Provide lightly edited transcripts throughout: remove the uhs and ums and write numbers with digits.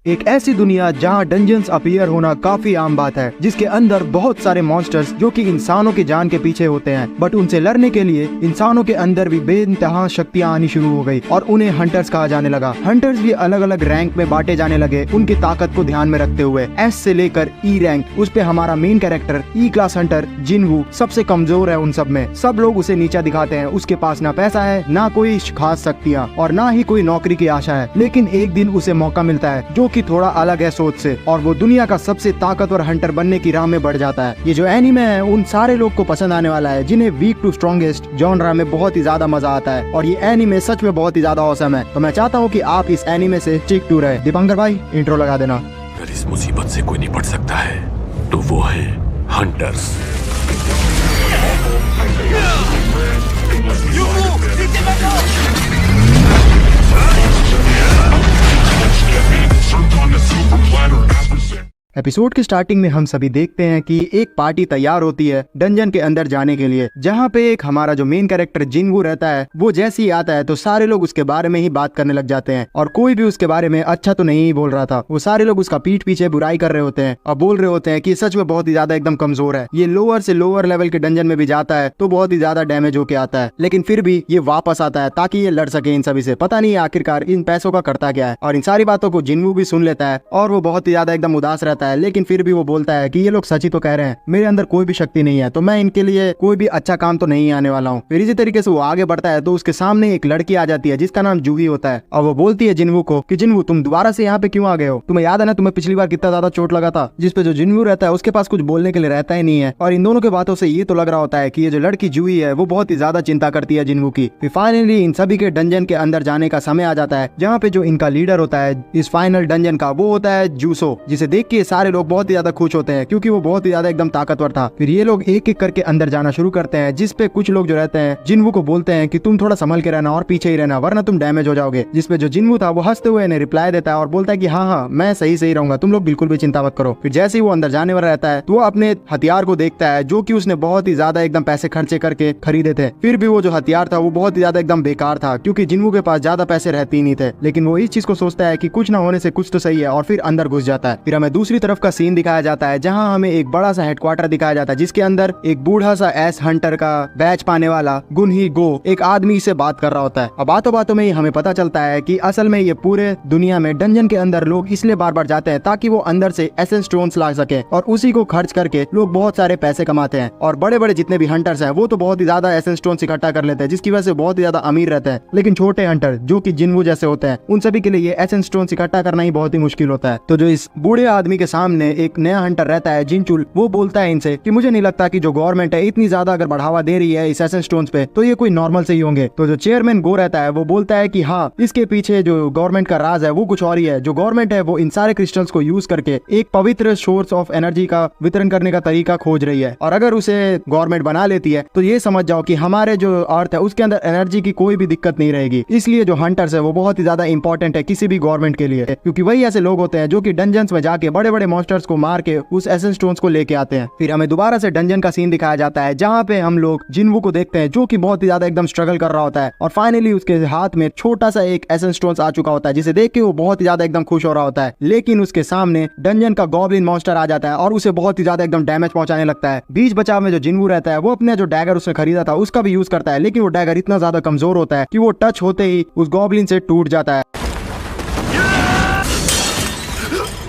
एक ऐसी दुनिया जहाँ डंजन्स अपीयर होना काफी आम बात है, जिसके अंदर बहुत सारे मॉन्स्टर्स जो कि इंसानों की जान के पीछे होते हैं, बट उनसे लड़ने के लिए इंसानों के अंदर भी बेइंतहा शक्तियाँ आनी शुरू हो गई और उन्हें हंटर्स कहा जाने लगा। हंटर्स भी अलग अलग रैंक में बांटे जाने लगे, उनकी ताकत को ध्यान में रखते हुए। एस से लेकर ई रैंक, उस पे हमारा मेन कैरेक्टर ई क्लास हंटर जिनवू सबसे कमजोर है। उन सब में सब लोग उसे नीचा दिखाते हैं। उसके पास ना पैसा है, ना कोई खास शक्तियाँ और ना ही कोई नौकरी की आशा है। लेकिन एक दिन उसे मौका मिलता है जो कि थोड़ा अलग है सोच से, और वो दुनिया का सबसे ताकतवर हंटर बनने की राह में बढ़ जाता है। ये जो एनीमे है उन सारे लोग को पसंद आने वाला है जिन्हें वीक टू स्ट्रॉन्गेस्ट जॉनरा में बहुत ही ज्यादा मजा आता है, और ये एनीमे सच में बहुत ही ज्यादा औसम है। तो मैं चाहता हूँ कि आप इस एनीमे से स्टिक टू रहे। दीपांकर भाई इंट्रो लगा देना। अगर इस मुसीबत से कोई निपट सकता है तो वो है हंटर्स। एपिसोड की स्टार्टिंग में हम सभी देखते हैं कि एक पार्टी तैयार होती है डंजन के अंदर जाने के लिए, जहाँ पे एक हमारा जो मेन कैरेक्टर जिनवू रहता है वो जैसे ही आता है तो सारे लोग उसके बारे में ही बात करने लग जाते हैं, और कोई भी उसके बारे में अच्छा तो नहीं बोल रहा था। वो सारे लोग उसका पीठ पीछे बुराई कर रहे होते हैं और बोल रहे होते हैं कि सच में बहुत ही ज्यादा एकदम कमजोर है, ये लोअर से लोअर लेवल के डंजन में भी जाता है तो बहुत ही ज्यादा डैमेज होके आता है, लेकिन फिर भी ये वापस आता है ताकि ये लड़ सके इन सभी से। पता नहीं आखिरकार इन पैसों का करता क्या है। और इन सारी बातों को जिनवू भी सुन लेता है और वो बहुत ही ज्यादा एकदम उदास रहता है, लेकिन फिर भी वो बोलता है कि ये लोग सच ही तो कह रहे हैं, मेरे अंदर कोई भी शक्ति नहीं है तो मैं इनके लिए कोई भी अच्छा काम तो नहीं आने वाला हूँ। फिर इसी तरीके से वो आगे बढ़ता है तो उसके सामने एक लड़की आ जाती है जिसका नाम जूही होता है, और वो बोलती है जिनवू को कि जिनवू तुम दोबारा से यहाँ पे क्यों आ गए हो? तुम्हें याद है ना तुम्हें पिछली बार कितना ज्यादा चोट लगा था? जिसपे जो जिनवू रहता है उसके पास कुछ बोलने के लिए रहता ही नहीं है, और इन दोनों के बातों से ये तो लग रहा होता है कि ये जो लड़की जूही है वो बहुत ही ज्यादा चिंता करती है जिनवू की। फिर फाइनली इन सभी के डंजन के अंदर जाने का समय आ जाता है, जहाँ पे जो इनका लीडर होता है इस फाइनल डंजन का वो होता है जूसो, जिसे देख के सारे लोग बहुत ही ज्यादा खुश होते हैं क्योंकि वो बहुत ही ज्यादा एकदम ताकतवर था। फिर ये लोग एक एक करके अंदर जाना शुरू करते हैं, जिसपे कुछ लोग जो रहते हैं जिनवू को बोलते हैं कि तुम थोड़ा संभल के रहना और पीछे ही रहना वरना तुम डैमेज हो जाओगे। जिसपे जो जिनवू था वो हंसते हुए इन्हें रिप्लाई देता है और बोलता है कि हाँ मैं सही रहूंगा, तुम लोग बिल्कुल भी चिंता मत करो। फिर जैसे ही वो अंदर जाने वाला रहता है तो वो अपने हथियार को देखता है जो कि उसने बहुत ही ज्यादा एकदम पैसे खर्चे करके खरीदे थे। फिर भी वो जो हथियार था वो बहुत ही ज्यादा एकदम बेकार था क्योंकि जिनवू के पास ज्यादा पैसे रहते ही नहीं थे, लेकिन वो इस चीज को सोचता है कि कुछ ना होने से कुछ तो सही है, और फिर अंदर घुस जाता है। फिर हमें दूसरी तरफ का सीन दिखाया जाता है जहाँ हमें एक बड़ा सा हेडक्वार्टर दिखाया जाता है जिसके अंदर एक बूढ़ा सा एस हंटर का बैच पाने वाला गुनही गो एक आदमी से बात कर रहा होता है। और बातों बातों में ही हमें पता चलता है कि असल में ये पूरे दुनिया में डंजन के अंदर लोग इसलिए बार बार जाते हैं ताकि वो अंदर से एसेंस स्टोन्स ला सके, और उसी को खर्च करके लोग बहुत सारे पैसे कमाते हैं। और बड़े बड़े जितने भी हंटर्स हैं वो तो बहुत ही ज्यादा एसेंस स्टोन्स इकट्ठा कर लेते हैं जिसकी वजह से बहुत ही ज्यादा अमीर रहते हैं, लेकिन छोटे हंटर जो कि जिनवू जैसे होते हैं उन सभी के लिए ये एसेंस स्टोन्स इकट्ठा करना ही बहुत ही मुश्किल होता है। तो जो इस बूढ़े आदमी के सामने एक नया हंटर रहता है जिनचुल, वो बोलता है इनसे कि मुझे नहीं लगता कि जो गवर्नमेंट है इतनी ज्यादा अगर बढ़ावा दे रही है इस एसेंस स्टोन्स पे तो ये कोई नॉर्मल से ही होंगे। तो जो चेयरमैन गो रहता है वो बोलता है कि हाँ इसके पीछे जो गवर्नमेंट का राज है वो कुछ और ही है। जो गवर्नमेंट है वो इन सारे क्रिस्टल्स को यूज करके एक पवित्र सोर्स ऑफ एनर्जी का वितरण करने का तरीका खोज रही है, और अगर उसे गवर्नमेंट बना लेती है तो ये समझ जाओ कि हमारे जो अर्थ है उसके अंदर एनर्जी की कोई भी दिक्कत नहीं रहेगी। इसलिए जो हंटर्स है वो बहुत ही ज्यादा इंपॉर्टेंट है किसी भी गवर्नमेंट के लिए, क्योंकि वही ऐसे लोग होते हैं जो कि डंजन्स में जाके बड़े बड़े मॉन्स्टर्स को मार के उस एसेंस स्टोन्स को लेके आते हैं। फिर हमें दोबारा से डंजन का सीन दिखाया जाता है जहाँ पे हम लोग जिनवू को देखते हैं जो कि बहुत ही ज्यादा एकदम स्ट्रगल कर रहा होता है, और फाइनली उसके हाथ में छोटा सा एक एसेंस स्टोन्स आ चुका होता है जिसे देख के वो बहुत ही ज्यादा एकदम खुश हो रहा होता है। लेकिन उसके सामने डंजन का गॉब्लिन मॉन्स्टर आ जाता है और उसे बहुत ही ज्यादा एकदम डैमेज पहुंचाने लगता है। बीच बचाव में जो जिनवू रहता है वो अपने जो डैगर उसने खरीदा था उसका भी यूज करता है, लेकिन वो डैगर इतना ज्यादा कमजोर होता है कि वो टच होते ही उस गॉब्लिन से टूट जाता है,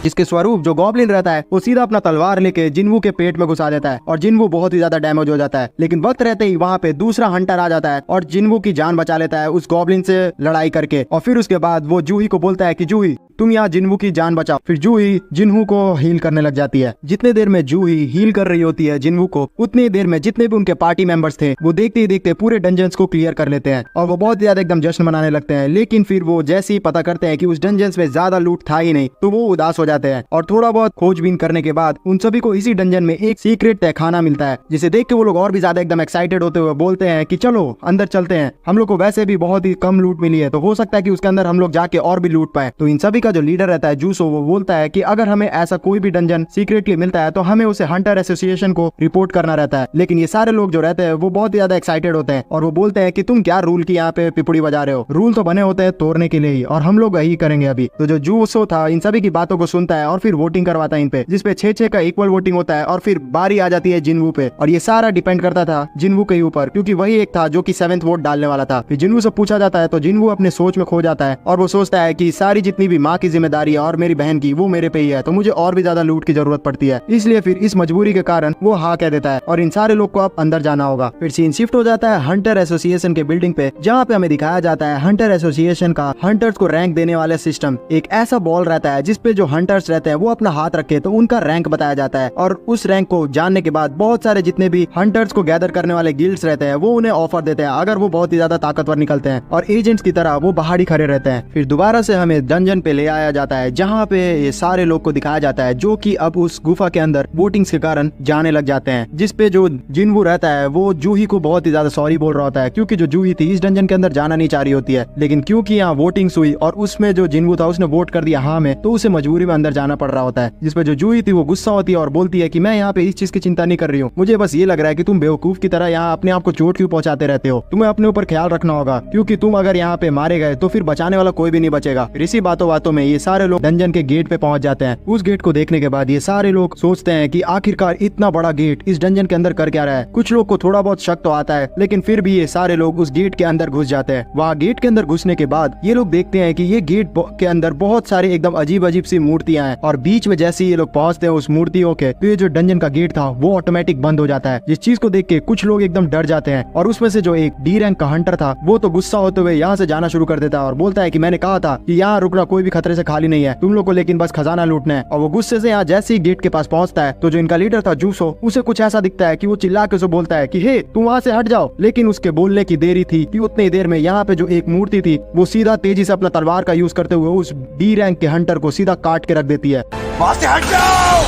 जिसके स्वरूप जो गॉब्लिन रहता है वो सीधा अपना तलवार लेके जिनवू के पेट में घुसा देता है और जिनवू बहुत ही ज्यादा डैमेज हो जाता है। लेकिन वक्त रहते ही वहाँ पे दूसरा हंटर आ जाता है और जिनवू की जान बचा लेता है उस गॉब्लिन से लड़ाई करके, और फिर उसके बाद वो जूही को बोलता है कि जूही तुम यहाँ जिनवू की जान बचाओ। फिर जूही जिनवू को हील करने लग जाती है। जितने देर में जूही हील कर रही होती है जिनवू को, उतनी देर में जितने भी उनके पार्टी मेंबर्स थे वो देखते ही देखते पूरे डंजन्स को क्लियर कर लेते हैं और वो बहुत ही ज्यादा एकदम जश्न मनाने लगते हैं। लेकिन फिर वो जैसे ही पता करते हैं कि उस डंजन्स में ज्यादा लूट था ही नहीं तो वो उदास हो जाते हैं और थोड़ा बहुत खोजबीन करने के बाद उन सभी को इसी डंजन में एक सीक्रेट तहखाना मिलता है, जिसे देख के वो लोग और भी ज्यादा एकदम एक्साइटेड होते हुए बोलते हैं कि चलो अंदर चलते हैं, हम लोग को वैसे भी बहुत ही कम लूट मिली है, तो हो सकता है कि उसके अंदर हम लोग जाके और भी लूट पाए। तो इन सभी का जो लीडर रहता है जूसो, वो बोलता है कि अगर हमें ऐसा कोई भी डंजन सीक्रेटली मिलता है तो हमें उसे हंटर एसोसिएशन को रिपोर्ट करना रहता है। लेकिन ये सारे लोग जो रहते हैं वो बहुत ज्यादा एक्साइटेड होते हैं और वो बोलते हैं कि तुम क्या रूल की यहाँ पे पिपुड़ी बजा रहे हो, रूल तो बने होते हैं तोड़ने के लिए ही, और हम लोग यही करेंगे अभी। तो जो जूसो था इन सभी की बातों को सुनता है और फिर वोटिंग करवाता है इन पे, जिसपे 6-6 का इक्वल वोटिंग होता है और फिर बारी आ जाती है जिनवू पे। और ये सारा डिपेंड करता था जिनवू के ऊपर, क्योंकि वही एक था जो कि 7th वोट डालने वाला था। फिर जिनवू से पूछा जाता है तो जिनवू अपने सोच में खो जाता है और वो सोचता है कि सारी जितनी भी माँ की जिम्मेदारी है और मेरी बहन की, वो मेरे पे ही है, तो मुझे और भी ज्यादा लूट की जरूरत पड़ती है। इसलिए फिर इस मजबूरी के कारण वो हाँ कह देता है और इन सारे लोग को अब अंदर जाना होगा। फिर सीन शिफ्ट हो जाता है हंटर एसोसिएशन के बिल्डिंग पे, जहाँ पे हमें दिखाया जाता है हंटर एसोसिएशन का हंटर्स को रैंक देने वाले सिस्टम। एक ऐसा बॉल रहता है जिसपे जो हंटर्स रहते हैं वो अपना हाथ रखे तो उनका रैंक बताया जाता है, और उस रैंक को जानने के बाद बहुत सारे जितने भी हंटर्स को गैदर करने वाले गिल्ड्स रहते हैं वो उन्हें ऑफर देते हैं अगर वो बहुत ही ज्यादा ताकतवर निकलते हैं, और एजेंट्स की तरह वो बाहर ही खड़े रहते हैं। फिर दोबारा से हमें डंजन पे ले आया जाता है, जहाँ पे ये सारे लोग को दिखाया जाता है जो कि अब उस गुफा के अंदर वोटिंग्स के कारण जाने लग जाते हैं, जिसपे जो जिनवू रहता है वो जूही को बहुत ही ज्यादा सॉरी बोल रहा होता है, क्योंकि जो जूही थी इस डंजन के अंदर जाना नहीं चाह रही होती है, लेकिन क्योंकि यहाँ वोटिंग्स हुई और उसमें जो जिनवू था उसने वोट कर दिया हाँ में, तो उसे मजबूरी में अंदर जाना पड़ रहा होता है। जिसपे जो जूही थी वो गुस्सा होती है और बोलती है कि मैं यहाँ पे इस चीज की चिंता नहीं कर रही हूँ, मुझे बस ये लग रहा है कि तुम बेवकूफ की तरह यहाँ अपने आप को चोट क्यों पहुंचाते रहते हो, तुम्हें अपने ऊपर ख्याल रखना होगा, क्योंकि तुम अगर यहाँ पे मारे गए तो फिर बचाने वाला कोई भी नहीं बचेगा। फिर इसी बातों में ये सारे लोग डंजन के गेट पे पहुंच जाते हैं। उस गेट को देखने के बाद ये सारे लोग सोचते हैं कि आखिरकार इतना बड़ा गेट इस डंजन के अंदर कर क्या रहा है। कुछ लोग को थोड़ा बहुत शक तो आता है, लेकिन फिर भी ये सारे लोग उस गेट के अंदर घुस जाते हैं। वहाँ गेट के अंदर घुसने के बाद ये लोग देखते हैं कि ये गेट के अंदर बहुत सारे एकदम अजीब अजीब सी मूर्तियां हैं, और बीच में जैसे ये लोग पहुंचते हैं उस मूर्तियों के, तो ये जो डंजन का गेट था वो ऑटोमेटिक बंद हो जाता है। जिस चीज को देख के कुछ लोग एकदम डर जाते हैं, और उसमें से जो एक डी रैंक का हंटर था वो तो गुस्सा होते हुए यहाँ से जाना शुरू कर देता है और बोलता है कि मैंने कहा था कि यहाँ रुकना कोई भी खतरे से खाली नहीं है, तुम लोग को लेकिन बस खजाना लूटना है। और वो गुस्से से यहाँ जैसे ही गेट के पास पहुंचता है तो जो इनका लीडर था जूसो, उसे कुछ ऐसा दिखता है कि वो चिल्ला के उसे बोलता है कि हे तुम वहाँ से हट जाओ, लेकिन उसके बोलने की देरी थी कि उतनी देर में यहाँ पे जो एक मूर्ति थी वो सीधा तेजी से अपना तलवार का यूज करते हुए उस डी रैंक के हंटर को सीधा काट के रख देती है। वहाँ से हट जाओ।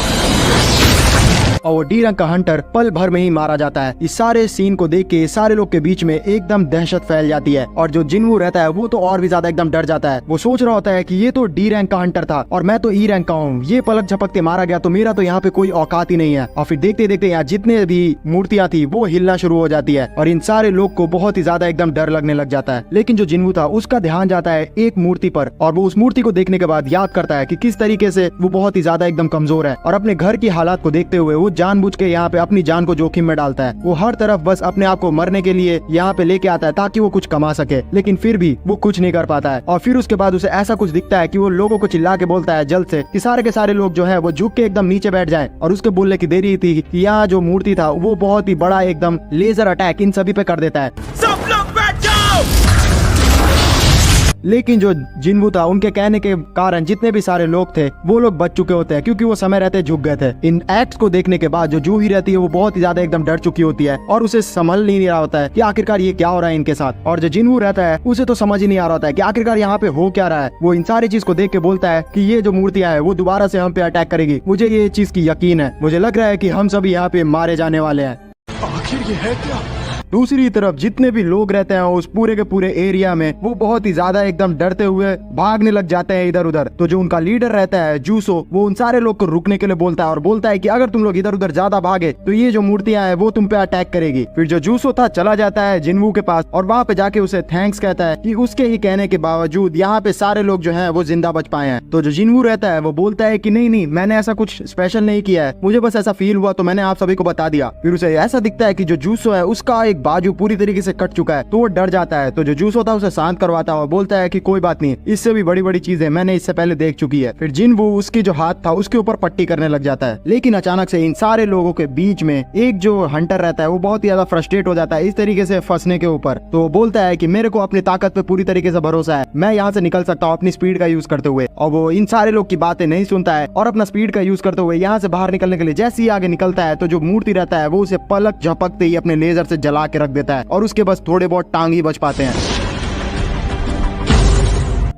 और वो डी रैंक का हंटर पल भर में ही मारा जाता है। इस सारे सीन को देख के सारे लोग के बीच में एकदम दहशत फैल जाती है, और जो जिनवू रहता है वो तो और भी ज्यादा एकदम डर जाता है। वो सोच रहा होता है कि ये तो डी रैंक का हंटर था और मैं तो ई रैंक का हूँ, ये पलक झपकते मारा गया तो मेरा तो यहाँ पे कोई औकात ही नहीं है। और फिर देखते देखते यहाँ जितने भी मूर्तियां थी वो हिलना शुरू हो जाती है, और इन सारे लोग को बहुत ही ज्यादा एकदम डर लगने लग जाता है। लेकिन जो जिनवू था उसका ध्यान जाता है एक मूर्ति पर, और वो उस मूर्ति को देखने के बाद याद करता है कि किस तरीके से वो बहुत ही ज्यादा एकदम कमजोर है, और अपने घर की हालात को देखते हुए वो जानबूझ के यहाँ पे अपनी जान को जोखिम में डालता है। वो हर तरफ बस अपने आप को मरने के लिए यहाँ पे लेके आता है ताकि वो कुछ कमा सके, लेकिन फिर भी वो कुछ नहीं कर पाता है। और फिर उसके बाद उसे ऐसा कुछ दिखता है कि वो लोगों को चिल्ला के बोलता है जल्द से कि सारे के सारे लोग जो है वो झुक के एकदम नीचे बैठ जाएं। और उसके बोलने की देरी थी कि यहाँ जो मूर्ति था वो बहुत ही बड़ा एकदम लेजर अटैक इन सभी पे कर देता है। सब लोग बैठ जाओ। लेकिन जो जिनवू था उनके कहने के कारण जितने भी सारे लोग थे वो लोग बच चुके होते हैं, क्योंकि वो समय रहते झुक गए थे। इन एक्ट्स को देखने के बाद जो जूही रहती है वो बहुत ही ज्यादा एकदम डर चुकी होती है, और उसे संभल नहीं रहा होता है कि आखिरकार ये क्या हो रहा है इनके साथ। और जो जिनवू रहता है उसे तो समझ ही नहीं आ रहा होता है कि आखिरकार यहाँ पे हो क्या रहा है। वो इन सारी चीज को देख के बोलता है कि ये जो मूर्तियां है वो दोबारा से हम पे अटैक करेगी, मुझे ये चीज की यकीन है, मुझे लग रहा है कि हम सभी यहाँ पे मारे जाने वाले हैं। आखिर ये है क्या? दूसरी तरफ जितने भी लोग रहते हैं उस पूरे के पूरे एरिया में वो बहुत ही ज्यादा एकदम डरते हुए भागने लग जाते हैं इधर उधर। तो जो उनका लीडर रहता है जूसो, वो उन सारे लोग को रुकने के लिए बोलता है और बोलता है कि अगर तुम लोग इधर उधर ज्यादा भागे तो ये जो मूर्तियां हैं वो तुम पे अटैक करेगी। फिर जो जूसो था चला जाता है जिनवू के पास और वहाँ पे जाके उसे थैंक्स कहता है कि उसके ही कहने के बावजूद यहाँ पे सारे लोग जो है वो जिंदा बच पाए हैं। तो जो जिनवू रहता है वो बोलता है कि नहीं मैंने ऐसा कुछ स्पेशल नहीं किया है, मुझे बस ऐसा फील हुआ तो मैंने आप सभी को बता दिया। फिर उसे ऐसा दिखता है कि जो जूसो है उसका एक बाजू पूरी तरीके से कट चुका है, तो वो डर जाता है। तो जो जूसो था उसे शांत करवाता है और बोलता है कि कोई बात नहीं, इससे भी बड़ी बड़ी चीजें मैंने इससे पहले देख चुकी है। फिर जिनवू उसकी जो हाथ था उसके ऊपर पट्टी करने लग जाता है। लेकिन अचानक से इन सारे लोगों के बीच में एक जो हंटर रहता है वो बहुत ही ज्यादा फ्रस्ट्रेट हो जाता है इस तरीके से फंसने के ऊपर। तो वो बोलता है कि मेरे को अपनी ताकत पे पूरी तरीके से भरोसा है, मैं यहाँ से निकल सकता हूँ अपनी स्पीड का यूज करते हुए। और वो इन सारे लोग की बातें नहीं सुनता है और अपना स्पीड का यूज करते हुए यहाँ से बाहर निकलने के लिए जैसे ही आगे निकलता है तो जो मूर्ति रहता है वो उसे पलक झपकते ही अपने लेजर से जला के रख देता है और उसके बस थोड़े बहुत टांग ही बच पाते हैं।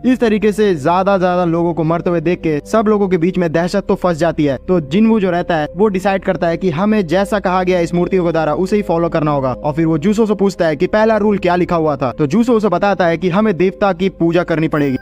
इस तरीके से ज्यादा लोगों को मरते हुए देख के सब लोगों के बीच में दहशत तो फंस जाती है। तो जिनवू जो रहता है वो डिसाइड करता है कि हमें जैसा कहा गया इस मूर्तियों के द्वारा उसे ही फॉलो करना होगा। और फिर वो जूसो से पूछता है कि पहला रूल क्या लिखा हुआ था। तो जूसो उसे बताता है कि हमें देवता की पूजा करनी पड़ेगी।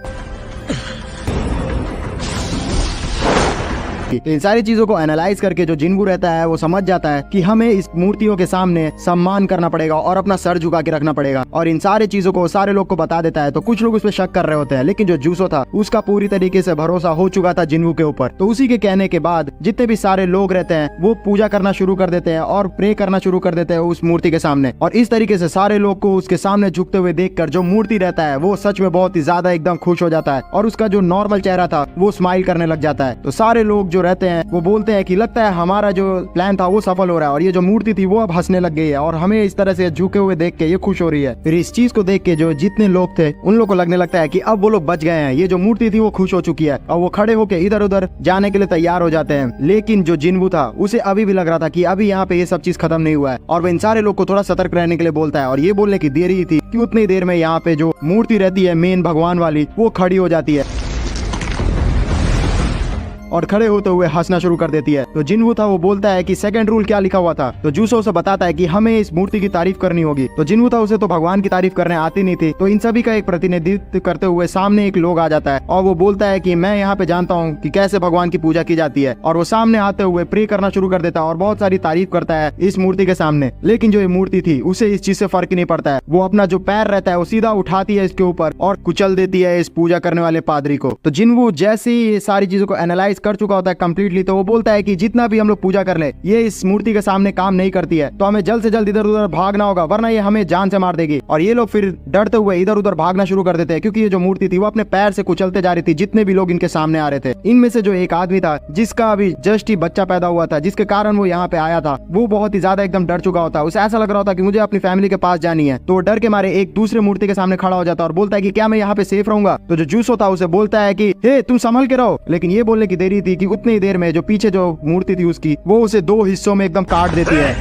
इन सारी चीजों को एनालाइज करके जो जिनवू रहता है वो समझ जाता है कि हमें इस मूर्तियों के सामने सम्मान करना पड़ेगा और अपना सर झुका के रखना पड़ेगा। और इन सारी चीजों को सारे लोग को बता देता है। तो कुछ लोग उस पर शक कर रहे होते हैं, लेकिन जो जूसो था उसका पूरी तरीके से भरोसा हो चुका था जिनवू के ऊपर। तो उसी के कहने के बाद जितने भी सारे लोग रहते हैं वो पूजा करना शुरू कर देते हैं और प्रे करना शुरू कर देते हैं उस मूर्ति के सामने। और इस तरीके से सारे लोग को उसके सामने झुकते हुए देखकर जो मूर्ति रहता है वो सच में बहुत ही ज्यादा एकदम खुश हो जाता है और उसका जो नॉर्मल चेहरा था वो स्माइल करने लग जाता है। तो सारे लोग जो रहते हैं वो बोलते हैं कि लगता है हमारा जो प्लान था वो सफल हो रहा है और ये जो मूर्ति थी वो अब हंसने लग गई है और हमें इस तरह से झुके हुए देख के ये खुश हो रही है। फिर इस चीज को देख के जो जितने लोग थे उन लोग को लगने लगता है कि अब वो लोग बच गए हैं, ये जो मूर्ति थी वो खुश हो चुकी है और वो खड़े होकर इधर उधर जाने के लिए तैयार हो जाते हैं। लेकिन जो जिनवू था उसे अभी भी लग रहा था कि अभी यहाँ पे ये सब चीज खत्म नहीं हुआ है और वो इन सारे लोग को थोड़ा सतर्क रहने के लिए बोलता है। और ये बोलने की देरी ही थी कि उतनी देर में यहाँ पे जो मूर्ति रहती है मेन भगवान वाली वो खड़ी हो जाती है और खड़े होते हुए हंसना शुरू कर देती है। तो जिनवू था वो बोलता है कि सेकंड रूल क्या लिखा हुआ था। तो जूसो उसे बताता है कि हमें इस मूर्ति की तारीफ करनी होगी। तो जिनवू था उसे तो भगवान की तारीफ करने आती नहीं थी। तो इन सभी का एक प्रतिनिधित्व करते हुए सामने एक लोग आ जाता है और वो बोलता है कि मैं यहाँ पे जानता हूँ कि कैसे भगवान की पूजा की जाती है। और वो सामने आते हुए प्रे करना शुरू कर देता है और बहुत सारी तारीफ करता है इस मूर्ति के सामने। लेकिन जो ये मूर्ति थी उसे इस चीज से फर्क नहीं पड़ता है। वो अपना जो पैर रहता है वो सीधा उठाती है इसके ऊपर और कुचल देती है इस पूजा करने वाले पादरी को। तो जिनवू जैसे ही ये सारी चीजों को एनालाइज कर चुका होता है तो वो बोलता है कि जितना भी हम लोग पूजा कर ले ये इस मूर्ति के सामने काम नहीं करती है, तो हमें जल्द से जल्द इधर उधर भागना होगा वरना ये हमें जान से मार देगी। और ये लोग फिर डरते हुए इधर उधर भागना शुरू कर देते हैं क्योंकि ये जो मूर्ति थी वो अपने पैर से कुचलते जा रही थी जितने भी लोग इनके सामने आ रहे थे। इनमें से जो एक आदमी था जिसका अभी जस्ट ही बच्चा पैदा हुआ था जिसके कारण वो यहाँ पे आया था वो बहुत ही ज्यादा एकदम डर चुका होता है। उसे ऐसा लग रहा होता कि मुझे अपनी फैमिली के पास जानी है। तो डर के मारे एक दूसरे मूर्ति के सामने खड़ा हो जाता और बोलता है कि क्या मैं यहाँ पे सेफ रहूंगा। तो जो जूसो था उसे बोलता है कि हे तुम संभल के रहो। लेकिन ये बोलने की देरी थी कि उतनी देर में जो पीछे जो मूर्ति थी उसकी वो उसे दो हिस्सों में एकदम काट देती है।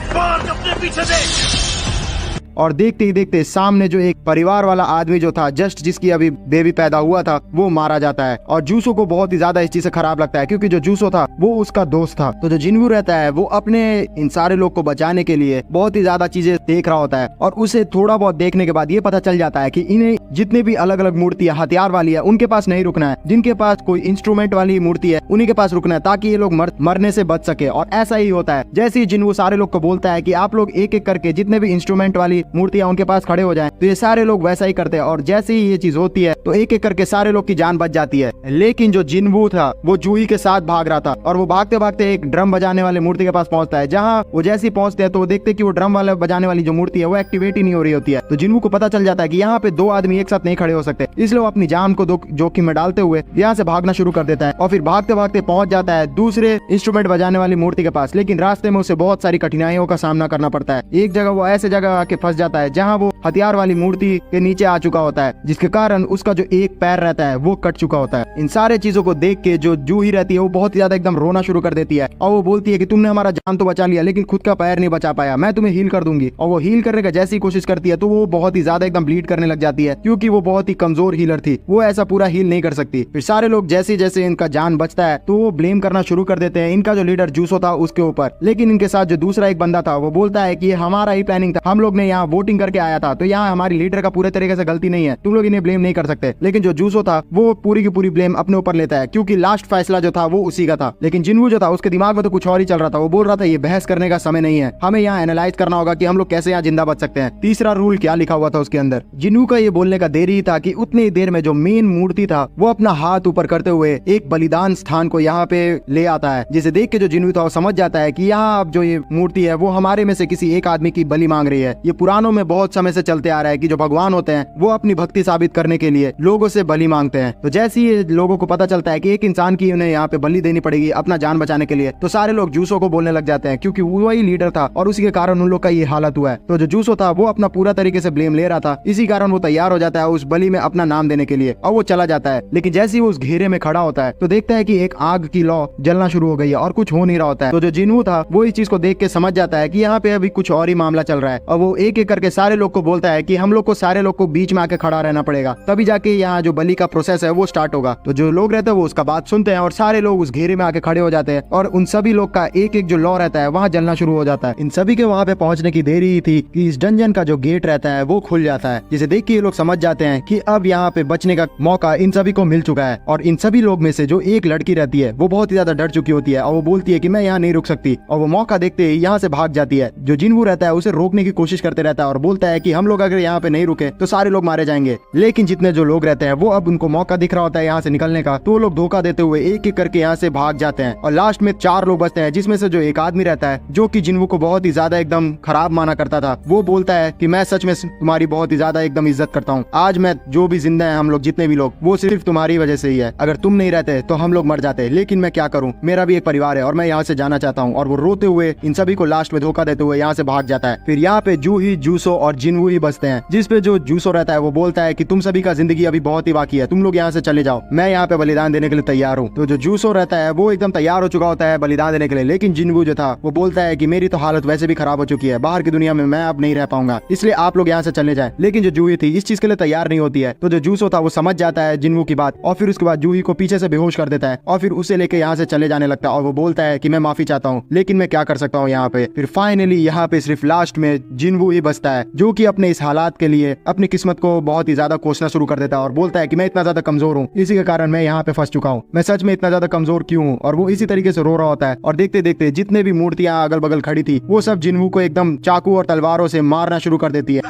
और देखते ही देखते सामने जो एक परिवार वाला आदमी जो था जस्ट जिसकी अभी बेबी पैदा हुआ था वो मारा जाता है। और जूसो को बहुत ही ज्यादा इस चीज से खराब लगता है क्योंकि जो जूसो था वो उसका दोस्त था। तो जो जिनवू रहता है वो अपने इन सारे लोग को बचाने के लिए बहुत ही ज्यादा चीजें देख रहा होता है और उसे थोड़ा बहुत देखने के बाद ये पता चल जाता है कि इन्हें जितने भी अलग अलग मूर्तियां हथियार वाली है उनके पास नहीं रुकना है। जिनके पास कोई इंस्ट्रूमेंट वाली मूर्ति है उन्हीं के पास रुकना है ताकि ये लोग मरने से बच सके। और ऐसा ही होता है। जैसे ही जिनवू सारे लोग को बोलता है कि आप लोग एक एक करके जितने भी इंस्ट्रूमेंट वाली मूर्तियां उनके पास खड़े हो जाएं, तो ये सारे लोग वैसा ही करते हैं। और जैसे ही ये चीज होती है तो एक एक करके सारे लोग की जान बच जाती है। लेकिन जो जिनवू था वो जूही के साथ भाग रहा था और वो भागते भागते एक ड्रम बजाने वाले मूर्ति के पास पहुंचता है। जहां वो जैसे ही पहुंचते हैं तो वो देखते कि वो ड्रम वाले बजाने वाली जो मूर्ति है वो एक्टिवेट ही नहीं हो रही होती है। तो जिनवू को पता चल जाता है कि यहाँ पे दो आदमी एक साथ नहीं खड़े हो सकते, इसलिए वो अपनी जान को जोखिम में डालते हुए यहाँ से भागना शुरू कर देता है और फिर भागते भागते पहुंच जाता है दूसरे इंस्ट्रूमेंट बजाने वाली मूर्ति के पास। लेकिन रास्ते में उसे बहुत सारी कठिनाइयों का सामना करना पड़ता है। एक जगह वो ऐसे जगह आके फंस जाता है जहाँ वो हथियार वाली मूर्ति के नीचे आ चुका होता है जिसके कारण उसका जो एक पैर रहता है वो कट चुका होता है। इन सारे चीजों को देख के जो जूही रहती है वो बहुत ज्यादा एकदम रोना शुरू कर देती है और वो बोलती है कि तुमने हमारा जान तो बचा लिया लेकिन खुद का पैर नहीं बचा पाया, मैं तुम्हें हील कर दूंगी। और वो हील करने का जैसी कोशिश करती है तो वो बहुत ही ज्यादा एकदम ब्लीड करने लग जाती है क्योंकि वो बहुत ही कमजोर हीलर थी, वो ऐसा पूरा हील नहीं कर सकती। फिर सारे लोग जैसे जैसे इनका जान बचता है तो वो ब्लेम करना शुरू कर देते हैं इनका जो लीडर जूसो था उसके ऊपर। लेकिन इनके साथ जो दूसरा एक बंदा था वो बोलता है कि हमारा ही प्लानिंग था, हम लोग ने यहाँ वोटिंग करके आया था तो यहाँ हमारी लीडर का पूरे तरीके से गलती नहीं है, तुम लोग इन्हें ब्लेम नहीं कर सकते। लेकिन जो जूसो था वो पूरी की पूरी ब्लेम अपने ऊपर लेता है क्योंकि लास्ट फैसला जो था वो उसी का था। लेकिन जिनवू जो था उसके दिमाग में तो कुछ और ही चल रहा था। वो बोल रहा था ये बहस करने का समय नहीं है, हमें यहाँ एनालाइज करना होगा कि हम लोग कैसे यहाँ जिंदा बच सकते हैं। तीसरा रूल क्या लिखा हुआ था उसके अंदर। जिनवू का ये बोलने का देरी ही था कि उतनी देर में जो मेन मूर्ति था वो अपना हाथ ऊपर करते हुए एक बलिदान स्थान को यहाँ पे ले आता है, जिसे देख के जो जिनवू था वो समझ जाता है कि यहाँ अब जो ये मूर्ति है वो हमारे में से किसी एक आदमी की बलि मांग रही है। ये पुराणों में बहुत समय से चलते आ रहा है कि जो भगवान होते हैं वो अपनी भक्ति साबित करने के लिए लोगों से बलि मांगते हैं। तो जैसे ही लोगों को पता चलता है कि एक इंसान की उन्हें यहाँ पे बलि देनी पड़ेगी अपना जान बचाने के लिए, तो सारे लोग जूसो को बोलने लग जाते हैं क्योंकि वो वही लीडर था और उसी के कारण उन लोग का ये हालत हुआ है। तो जो जूसो था वो अपना पूरा तरीके से ब्लेम ले रहा था, इसी कारण वो तैयार हो जाता है उस बलि में अपना नाम देने के लिए और वो चला जाता है। लेकिन जैसे ही वो उस घेरे में खड़ा होता है तो देखता है कि एक आग की लौ जलना शुरू हो गई है और कुछ हो नहीं रहा होता है। तो जो जिनवू था वो इस चीज को देख के समझ जाता है कि यहाँ पे अभी कुछ और ही मामला चल रहा है और वो एक एक करके सारे लोग को बोलता है कि हम लोग को सारे लोग को बीच में आके खड़ा रहना पड़ेगा, तभी जाके यहाँ जो बलि का प्रोसेस है वो स्टार्ट होगा। तो जो लोग रहते हैं वो उसका बात सुनते हैं और सारे लोग उस घेरे में आके खड़े हो जाते हैं और उन सभी लोग का एक एक जो लॉ रहता है वहाँ जलना शुरू हो जाता है। इन सभी के वहाँ पे पहुंचने की देरी ही थी कि इस डंजन का जो गेट रहता है वो खुल जाता है, जिसे देख के ये लोग समझ जाते हैं कि अब यहाँ पे बचने का मौका इन सभी को मिल चुका है। और इन सभी लोग में से जो एक लड़की रहती है वो बहुत ही ज्यादा डर चुकी होती है और वो बोलती है कि मैं यहाँ नहीं रुक सकती, और वो मौका देखते ही यहाँ से भाग जाती है। जो जिनवू रहता है उसे रोकने की कोशिश करते रहता है और बोलता है कि हम लोग अगर यहाँ पे नहीं रुके तो सारे लोग मारे जाएंगे। लेकिन जितने जो लोग रहते हैं वो अब उनको मौका दिख रहा होता है यहाँ से निकलने का, तो वो लोग धोखा देते हुए एक एक करके यहाँ से भाग जाते हैं। और लास्ट में 4 लोग बचते हैं, जिसमें से जो एक आदमी रहता है जो कि जिनवू को बहुत ही ज्यादा एकदम खराब माना करता था, वो बोलता है कि मैं सच में तुम्हारी बहुत ही ज्यादा एकदम इज्जत करता हूँ। आज मैं जो भी जिंदा है हम लोग जितने भी लोग, वो सिर्फ तुम्हारी वजह से ही है। अगर तुम नहीं रहते तो हम लोग मर जाते, लेकिन मैं क्या करूँ, मेरा भी एक परिवार है और मैं यहाँ से जाना चाहता हूँ। और वो रोते हुए इन सभी को लास्ट में धोखा देते हुए यहाँ से भाग जाता है। फिर यहाँ पे जूही, जूसो और जिनवू ही बचते हैं, जिसपे जो जूसो रहता है वो बोलता है कि तुम सभी का जिंदगी अभी बहुत ही बाकी है, तुम लोग यहाँ से चले जाओ, मैं यहाँ पे बलिदान देने के लिए तैयार हूँ। तो जो जूसो रहता है वो एकदम तैयार हो चुका होता है बलिदान देने के लिए, लेकिन जिनवू जो था वो बोलता है कि मेरी तो हालत वैसे भी खराब हो चुकी है, बाहर की दुनिया में मैं अब नहीं रह पाऊंगा, इसलिए आप लोग यहाँ से चले जाएं। लेकिन जो जूही थी इस चीज के लिए तैयार नहीं होती है। तो जो जूसो था वो समझ जाता है जिनवू की बात और फिर उसके बाद जूही को पीछे से बेहोश कर देता है और फिर उसे लेके यहाँ से चले जाने लगता है। और वो बोलता है कि मैं माफी चाहता हूँ, लेकिन मैं क्या कर सकता हूँ यहाँ पे। फिर फाइनली यहाँ पे सिर्फ लास्ट में जिनवू ही बचता है, जो कि अपने इस हालात के लिए अपनी किस्मत को बहुत ही ज्यादा कोसना शुरू कर देता है और बोलता है कि मैं इतना ज्यादा कमजोर हूँ, इसी के कारण मैं यहाँ पे फंस चुका हूँ, मैं सच में इतना ज्यादा कमजोर क्यों हूँ। और वो इसी तरीके से रो रहा होता है और देखते देखते जितने भी मूर्तियां अगल बगल खड़ी थी वो सब जिनवू को एकदम चाकू और तलवारों से मारना शुरू कर देती है।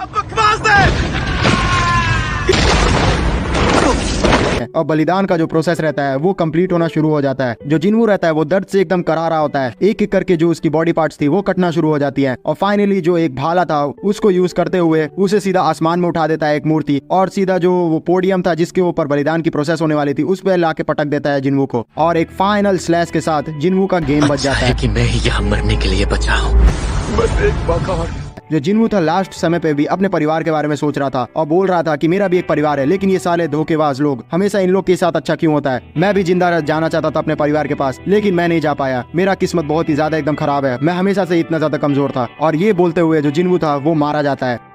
और बलिदान का जो प्रोसेस रहता है वो कंप्लीट होना शुरू हो जाता है। जो जिनवू रहता है वो दर्द से एकदम करा रहा होता है, एक एक करके जो उसकी बॉडी पार्ट्स थी वो कटना शुरू हो जाती है। और फाइनली जो एक भाला था उसको यूज करते हुए उसे सीधा आसमान में उठा देता है एक मूर्ति, और सीधा जो वो पोडियम था जिसके ऊपर बलिदान की प्रोसेस होने वाली थी उस पर लाके पटक देता है जिनवू को। और एक फाइनल स्लैश के साथ जिनवू का गेम बच जाता है कि मैं ही यहाँ मरने के लिए बचा हूँ। बस एक मौका और। जो जिनवू था लास्ट समय पे भी अपने परिवार के बारे में सोच रहा था और बोल रहा था कि मेरा भी एक परिवार है, लेकिन ये साले धोखेबाज लोग, हमेशा इन लोग के साथ अच्छा क्यों होता है। मैं भी जिंदा जाना चाहता था अपने परिवार के पास, लेकिन मैं नहीं जा पाया, मेरा किस्मत बहुत ही ज्यादा एकदम खराब है, मैं हमेशा से इतना ज्यादा कमजोर था। और ये बोलते हुए जो जिनवू था वो मारा जाता है।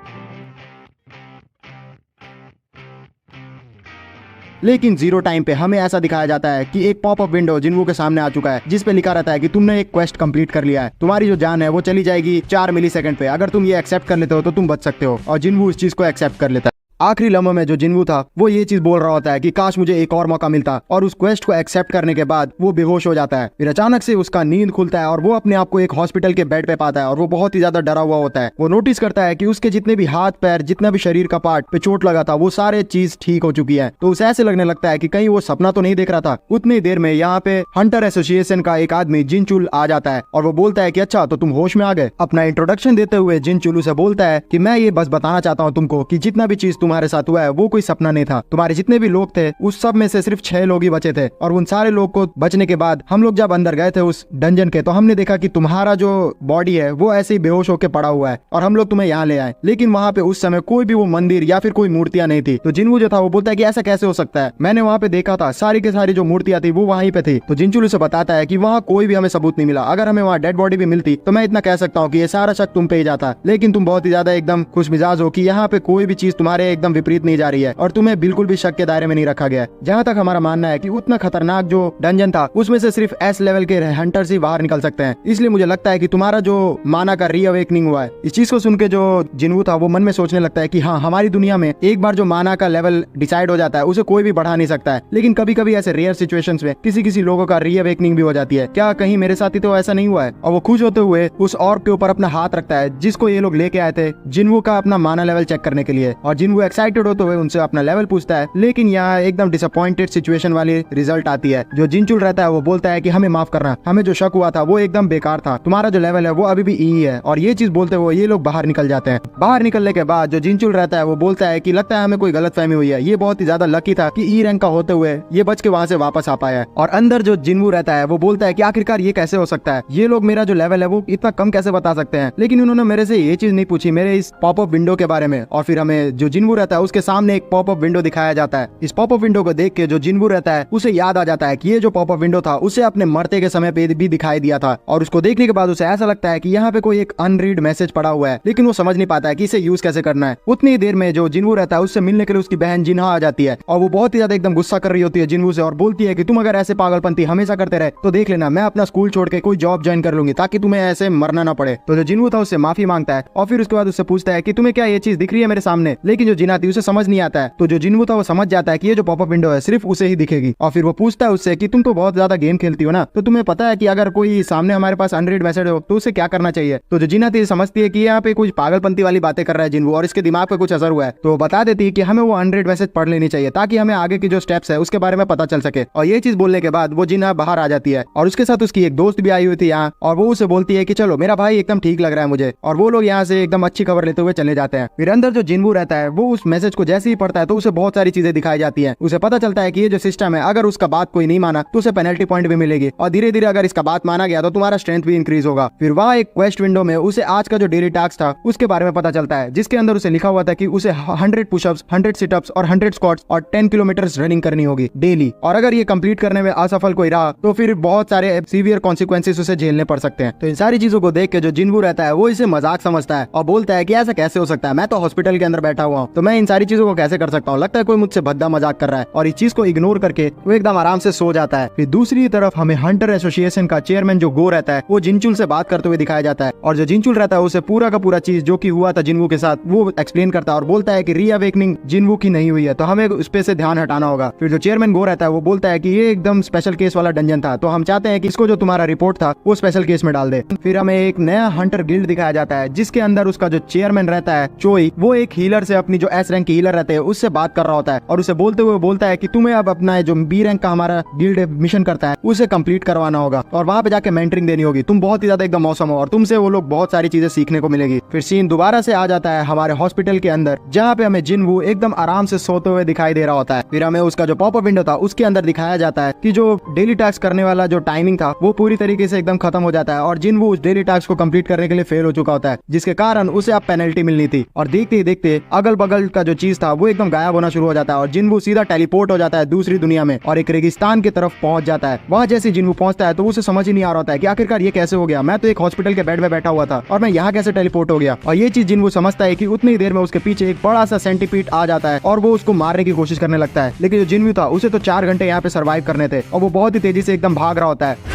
लेकिन जीरो टाइम पे हमें ऐसा दिखाया जाता है कि एक पॉपअप विंडो जिनवू के सामने आ चुका है, जिस पे लिखा रहता है कि तुमने एक क्वेस्ट कंप्लीट कर लिया है, तुम्हारी जो जान है वो चली जाएगी 4 मिलीसेकंड पे, अगर तुम ये एक्सेप्ट कर लेते हो तो तुम बच सकते हो। और जिनवू इस चीज को एक्सेप्ट कर लेता है। आखिरी लम्हे में जो जिनवू था वो ये चीज बोल रहा होता है कि काश मुझे एक और मौका मिलता, और उस क्वेस्ट को एक्सेप्ट करने के बाद वो बेहोश हो जाता है। फिर अचानक से उसका नींद खुलता है और वो अपने आप को एक हॉस्पिटल के बेड पे पाता है और वो बहुत ही ज्यादा डरा हुआ होता है। वो नोटिस करता है कि उसके जितने भी हाथ पैर, जितना भी शरीर का पार्ट पे चोट लगा था वो सारे चीज ठीक हो चुकी है। तो उसे ऐसे लगने लगता है कि कहीं वो सपना तो नहीं देख रहा था। उतनी देर में यहाँ पे हंटर एसोसिएशन का एक आदमी जिनचुल आ जाता है और वो बोलता है कि अच्छा तो तुम होश में आ गए। अपना इंट्रोडक्शन देते हुए जिनचुल उसे बोलता है कि मैं ये बस बताना चाहता हूँ तुमको कि जितना भी चीज तुम्हारे साथ हुआ है वो कोई सपना नहीं था। तुम्हारे जितने भी लोग थे उस सब में से सिर्फ 6 लोग ही बचे थे, और उन सारे लोग को बचने के बाद हम लोग जब अंदर गए थे उस डंजन के, तो हमने देखा कि तुम्हारा जो बॉडी है वो ऐसे ही बेहोश होकर पड़ा हुआ है और हम लोग तुम्हें यहाँ ले आए। लेकिन वहाँ पे उस समय कोई भी वो मंदिर या फिर कोई मूर्तियां नहीं थी। तो जिनवू जो था वो बोलता है कि ऐसा कैसे हो सकता है, मैंने वहाँ पे देखा था, सारी के सारी जो मूर्तियां थी वो वहीं पे थी। तो जिनचुल उसे बताता है कि वहाँ कोई भी हमें सबूत नहीं मिला, अगर हमें वहाँ डेड बॉडी भी मिलती तो मैं इतना कह सकता हूँ कि ये सारा शक तुम पे ही जाता, लेकिन तुम बहुत ही ज्यादा एकदम खुश मिजाज हो कि यहाँ पे कोई भी चीज तुम्हारे एकदम विपरीत नहीं जा रही है और तुम्हें बिल्कुल भी शक के दायरे में नहीं रखा गया। जहाँ तक हमारा मानना है कि उतना खतरनाक जो डंजन था उसमें से सिर्फ एस लेवल के हंटर्स ही बाहर निकल सकते हैं, इसलिए मुझे लगता है कि तुम्हारा जो माना का रीअवेकनिंग हुआ है। इस चीज को सुन के जो जिनवू था वो मन में सोचने लगता है कि हाँ, हमारी दुनिया में एक बार जो माना का लेवल डिसाइड हो जाता है उसे कोई भी बढ़ा नहीं सकता है, लेकिन कभी कभी ऐसे रेयर सिचुएशंस में किसी किसी लोगों का रीअवेकनिंग भी हो जाती है। क्या कहीं मेरे साथ ही तो ऐसा नहीं हुआ है? और वो खुश होते हुए उस ऑर्ब के ऊपर अपना हाथ रखता है जिसको ये लोग लेके आए थे जिनवू का अपना माना लेवल चेक करने के लिए, और जिनवू एक्साइटेड होते हुए उनसे अपना लेवल पूछता है। लेकिन यहाँ एकदम डिसअपॉइंटेड सिचुएशन वाली रिजल्ट आती है। जो जिनचुल रहता है वो बोलता है कि हमें माफ करना, हमें जो शक हुआ था वो एकदम बेकार था, तुम्हारा जो लेवल है वो अभी भी ई है। और ये चीज बोलते हुए ये लोग बाहर निकल जाते हैं। बाहर निकलने के बाद जो जिनचुल रहता है वो बोलता है कि लगता है हमें कोई गलतफहमी हुई है, ये बहुत ही ज्यादा लकी था कि ई रैंक का होते हुए ये बच के वहाँ से वापस आ पाया है। और अंदर जो जिनवू रहता है वो बोलता है कि आखिरकार ये कैसे हो सकता है, ये लोग मेरा जो लेवल है वो इतना कम कैसे बता सकते हैं। लेकिन उन्होंने मेरे से ये चीज नहीं पूछी, मेरे इस पॉपअप विंडो के बारे में। और फिर हमें जो जिनवू जिन्वू रहता है उसके सामने एक पॉपअप विंडो दिखाया जाता है। इस पॉपअप विंडो को देख के जो जिन्वू रहता है उसे याद आ जाता है कि ये जो पॉपअप विंडो था उसे अपने मरते के समय पे भी दिखाई दिया था, और उसको देखने के बाद उसे ऐसा लगता है कि यहाँ पे कोई एक अनरीड मैसेज पड़ा हुआ है, लेकिन वो समझ नहीं पाता है कि इसे यूज कैसे करना है। उतनी ही देर में जो जिन्वू रहता है उससे मिलने के लिए उसकी बहन जिन्हा आ जाती है, और वो बहुत ही ज्यादा एकदम गुस्सा कर रही होती है जिन्वू से, और बोलती है कि तुम अगर ऐसे पागलपंती हमेशा करते रहे तो देख लेना मैं अपना स्कूल छोड़ के कोई जॉब ज्वाइन कर लूंगी ताकि तुम्हें ऐसे मरना ना पड़े। तो जो जिन्वू था उससे माफी मांगता है, और फिर उसके बाद उससे पूछता है कि तुम्हें क्या ये चीज दिख रही है मेरे सामने, लेकिन जो जिन्हा थी उसे समझ नहीं आता है। तो जो जिन्वू था वो समझ जाता है कि ये जो पॉपअप विंडो है सिर्फ उसे ही दिखेगी, और फिर वो पूछता है उससे कि तुम तो बहुत ज्यादा गेम खेलती हो ना, तो तुम्हें पता है कि अगर कोई सामने हमारे पास अनरीड मैसेज हो तो उसे क्या करना चाहिए। तो जो जिन्हा थी समझती है कि यहाँ पे कुछ पागलपंती वाली बातें कर रहा है जिन्वू, और इसके दिमाग पे कुछ असर हुआ है, तो बता देती है कि हमें वो अनरीड मैसेज पढ़ लेनी चाहिए ताकि हमें आगे की जो स्टेप्स है उसके बारे में पता चल सके। और ये चीज बोलने के बाद वो जिन्हा बाहर आ जाती है, और उसके साथ उसकी एक दोस्त भी आई हुई थी यहाँ, और वो उसे बोलती है कि चलो मेरा भाई एकदम ठीक लग रहा है मुझे, और वो लोग यहाँ से एकदम अच्छी खबर लेते हुए चले जाते हैं। फिर अंदर जो जिन्वू रहता है वो उस मैसेज को जैसे ही पढ़ता है तो उसे बहुत सारी चीजें दिखाई जाती है। उसे पता चलता है कि ये जो सिस्टम है अगर उसका बात कोई नहीं माना तो उसे पेनल्टी पॉइंट भी मिलेगी, और धीरे धीरे अगर इसका बात माना गया तो तुम्हारा स्ट्रेंथ भी इंक्रीज होगा। फिर वहाँ एक क्वेस्ट विंडो में उसे आज का जो डेली टास्क था उसके बारे में पता चलता है, जिसके अंदर उसे लिखा हुआ था कि उसे 100 पुशअप्स, 100 सिटअप्स और 100 स्क्वाट्स और 10 किलोमीटर रनिंग करनी होगी डेली, और अगर ये कंप्लीट करने में असफल कोई रहा तो फिर बहुत सारे सीवियर कॉन्सिक्वेंसेस उसे झेलने पड़ सकते हैं। तो इन सारी चीजों को देख के जो जिन्वू रहता है वो इसे मजाक समझता है और बोलता है कि ऐसा कैसे हो सकता है, मैं तो हॉस्पिटल के अंदर बैठा हुआ हूँ तो मैं इन सारी चीजों को कैसे कर सकता हूँ, लगता है कोई मुझसे भद्दा मजाक कर रहा है, और इस चीज को इग्नोर करके वो एकदम आराम से सो जाता है। फिर दूसरी तरफ हमें हंटर एसोसिएशन का चेयरमैन जो गो रहता है वो जिनचुल से बात करते हुए दिखाया जाता है, और जो जिनचुल रहता है उसे पूरा का पूरा चीज जो कि हुआ था जिन्वू के साथ वो एक्सप्लेन करता है, और बोलता है कि रीअवेकनिंग जिन्वू की नहीं हुई है तो हमें उस पे से ध्यान हटाना होगा। फिर जो चेयरमैन गो रहता है वो बोलता है कि ये एकदम स्पेशल केस वाला डंजन था, तो हम चाहते हैं कि इसको जो तुम्हारा रिपोर्ट था वो स्पेशल केस में डाल दे। फिर हमें एक नया हंटर गिल्ड दिखाया जाता है जिसके अंदर उसका जो चेयरमैन रहता है चोई, वो एक हीलर से अपनी जो एस रैंक की हीलर रहते हैं उससे बात कर रहा होता है, और उसे बोलते हुए बोलता है कि तुम्हें अब अपना जो बी रैंक का हमारा गिल्ड मिशन करता है उसे कंप्लीट करवाना होगा, और वहां पे जाके मेंटरिंग देनी होगी, तुम बहुत ही ज्यादा एकदम मौसम हो और तुमसे वो लोग बहुत सारी चीजें सीखने को मिलेगी। फिर सीन दोबारा से आ जाता है हमारे हॉस्पिटल के अंदर जहाँ पे हमें जिन्वू एकदम आराम से सोते हुए दिखाई दे रहा होता है। फिर हमें उसका जो पॉपअप विंडो था उसके अंदर दिखाया जाता है कि जो डेली टास्क करने वाला जो टाइमिंग था वो पूरी तरीके से एकदम खत्म हो जाता है, और जिन्वू उस डेली टास्क को कंप्लीट करने के लिए फेल हो चुका होता है, जिसके कारण उसे अब पेनल्टी मिलनी थी। और देखते ही देखते अगल बगल का जो चीज था वो एकदम गायब होना शुरू हो जाता है, और जिन्वू सीधा टेलीपोर्ट हो जाता है दूसरी दुनिया में और एक रेगिस्तान की तरफ पहुंच जाता है। वहाँ जैसे जिन्वू पहुंचता है तो उसे समझ ही नहीं आ रहा होता है कि आखिरकार ये कैसे हो गया, मैं तो एक हॉस्पिटल के बेड में बैठा हुआ था और मैं यहाँ कैसे टेलीपोर्ट हो गया। और ये चीज जिन्वू समझता है कि उतनी ही देर में उसके पीछे एक बड़ा सा सेंटीपीड आ जाता है और वो उसको मारने की कोशिश करने लगता है, लेकिन जो जिन्वू था उसे तो 4 घंटे यहाँ पे सर्वाइव करने थे और वो बहुत ही तेजी से एकदम भाग रहा होता है।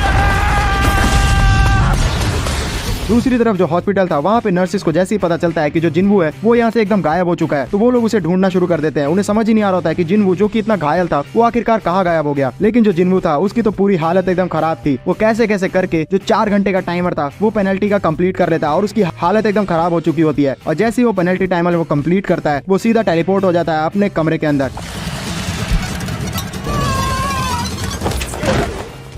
दूसरी तरफ जो हॉस्पिटल था वहाँ पे नर्सिस को जैसे ही पता चलता है कि जो जिन्वू है वो यहाँ से एकदम गायब हो चुका है तो वो लोग उसे ढूंढना शुरू कर देते हैं। उन्हें समझ ही नहीं आ रहा था कि जिन्वू जो कि इतना घायल था वो आखिरकार कहाँ गायब हो गया। लेकिन जो जिन्वू था उसकी तो पूरी हालत एकदम खराब थी, वो कैसे कैसे करके जो 4 घंटे का टाइमर था वो पेनल्टी का कंप्लीट कर लेता है और उसकी हालत एकदम खराब हो चुकी होती है। और जैसे ही वो पेनल्टी टाइमर वो कंप्लीट करता है वो सीधा टेलीपोर्ट हो जाता है अपने कमरे के अंदर।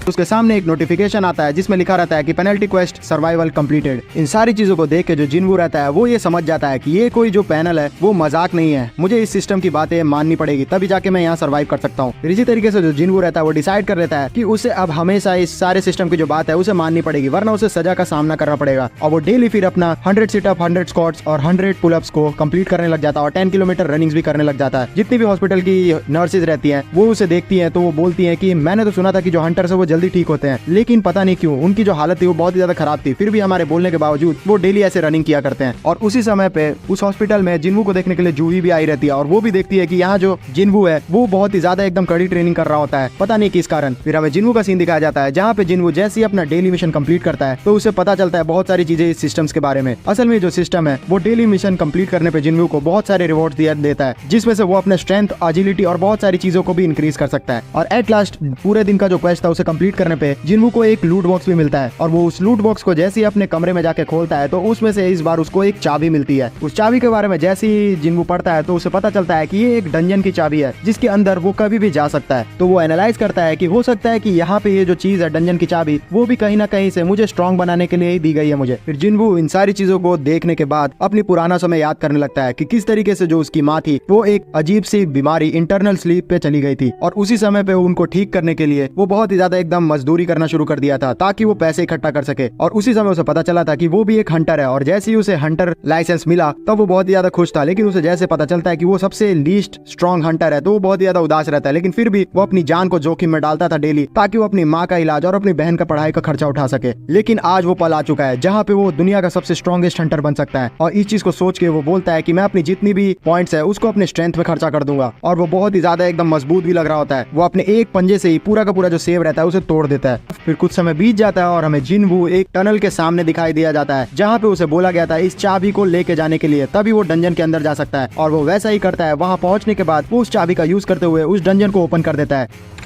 उसके सामने एक नोटिफिकेशन आता है जिसमें लिखा रहता है कि पेनल्टी क्वेस्ट सर्वाइवल कंप्लीटेड। इन सारी चीजों को देख के जो जिन्वू रहता है वो ये समझ जाता है कि ये कोई जो पैनल है वो मजाक नहीं है, मुझे इस सिस्टम की बातें माननी पड़ेगी तभी जाके मैं यहाँ सर्वाइव कर सकता हूँ। इसी तरीके से जो जिन्वू रहता है वो डिसाइड कर लेता है कि उसे अब हमेशा इस सारे सिस्टम की जो बात है उसे माननी पड़ेगी, वरना उसे सजा का सामना करना पड़ेगा। और वो डेली फिर अपना 100 सिटअप, 100 स्क्वाट्स और 100 पुलअप्स को कंप्लीट करने लग जाता है और 10 किलोमीटर रनिंग्स भी करने लग जाता है। जितनी भी हॉस्पिटल की नर्सेज रहती है वो उसे देखती है तो वो बोलती है कि मैंने तो सुना था कि जो हंटर है वो जल्दी ठीक होते हैं, लेकिन पता नहीं क्यों उनकी जो हालत थी वो बहुत ही ज्यादा खराब थी, फिर भी हमारे बोलने के बावजूद वो डेली ऐसे रनिंग किया करते हैं। और उसी समय पे उस हॉस्पिटल में जिन्वू को देखने के लिए जूही भी आई रहती है और वो भी देखती है कि यहाँ जो जिन्वू है वो बहुत ही ज्यादा एकदम कड़ी ट्रेनिंग कर रहा होता है, पता नहीं किस कारण। फिर हमें जिन्वू का सीन दिखाया जाता है जहाँ पे जिन्वू जैसे ही अपना डेली मिशन कंप्लीट करता है तो उसे पता चलता है बहुत सारी चीजें इस सिस्टम्स के बारे में। असल में जो सिस्टम है वो डेली मिशन कंप्लीट करने पे जिन्वू को बहुत सारे रिवॉर्ड देता है, जिसमें से वो अपने स्ट्रेंथ, एजिलिटी और बहुत सारी चीजों को भी इंक्रीज कर सकता है। और एट लास्ट पूरे दिन का जो क्वेस्ट था उसे कंप्लीट करने पे जिन्वू को एक लूट बॉक्स भी मिलता है और वो उस लूट बॉक्स को जैसे ही अपने कमरे में जाके खोलता है तो उसमें से इस बार उसको एक चाबी मिलती है। उस चाबी के बारे में जैसे ही जिन्वू पढ़ता है तो उसे पता चलता है कि ये एक डंजन की चाबी है जिसके अंदर वो कभी भी जा सकता है। तो वो एनालाइज करता है कि हो सकता है कि यहाँ पे ये जो चीज है डंजन की चाबी वो भी कहीं ना कहीं से मुझे स्ट्रॉन्ग बनाने के लिए ही दी गई है मुझे। फिर जिन्वू इन सारी चीजों को देखने के बाद अपनी पुराना समय याद करने लगता है कि किस तरीके से जो उसकी माँ थी वो एक अजीब सी बीमारी इंटरनल स्लीप पे चली गई थी और उसी समय पे उनको ठीक करने के लिए वो बहुत ही ज्यादा एकदम एकदम मजदूरी करना शुरू कर दिया था ताकि वो पैसे इकट्ठा कर सके। और उसी समय उसे पता चला था कि वो भी एक हंटर है, और जैसे ही उसे हंटर लाइसेंस मिला तब वो बहुत ही ज्यादा खुश था। लेकिन उसे जैसे पता चलता है कि वो सबसे लीस्ट स्ट्रॉन्ग हंटर है तो वो बहुत ही ज्यादा उदास रहता है। लेकिन फिर भी वो अपनी जान को जोखिम में डालता था डेली, ताकि वो अपनी माँ का इलाज और अपनी बहन का पढ़ाई का खर्चा उठा सके। लेकिन आज वो पल आ चुका है जहाँ पे वो दुनिया का सबसे स्ट्रॉन्गेस्ट हंटर बन सकता है। और इस चीज को सोच के वो बोलता है कि मैं अपनी जितनी भी पॉइंट्स है उसको अपने स्ट्रेंथ में खर्चा कर दूंगा। और वो बहुत ही ज्यादा एकदम मजबूत भी लग रहा होता है। वो अपने एक पंजे से ही पूरा का पूरा जो सेव रहता है उसे तोड़ देता है। फिर कुछ समय बीत जाता है और हमें जिनवू एक टनल के सामने दिखाई दिया जाता है, जहाँ पे उसे बोला गया था इस चाबी को लेके जाने के लिए, तभी वो डंजन के अंदर जा सकता है। और वो वैसा ही करता है। वहाँ पहुँचने के बाद वो उस चाबी का यूज करते हुए उस डंजन को ओपन कर देता है।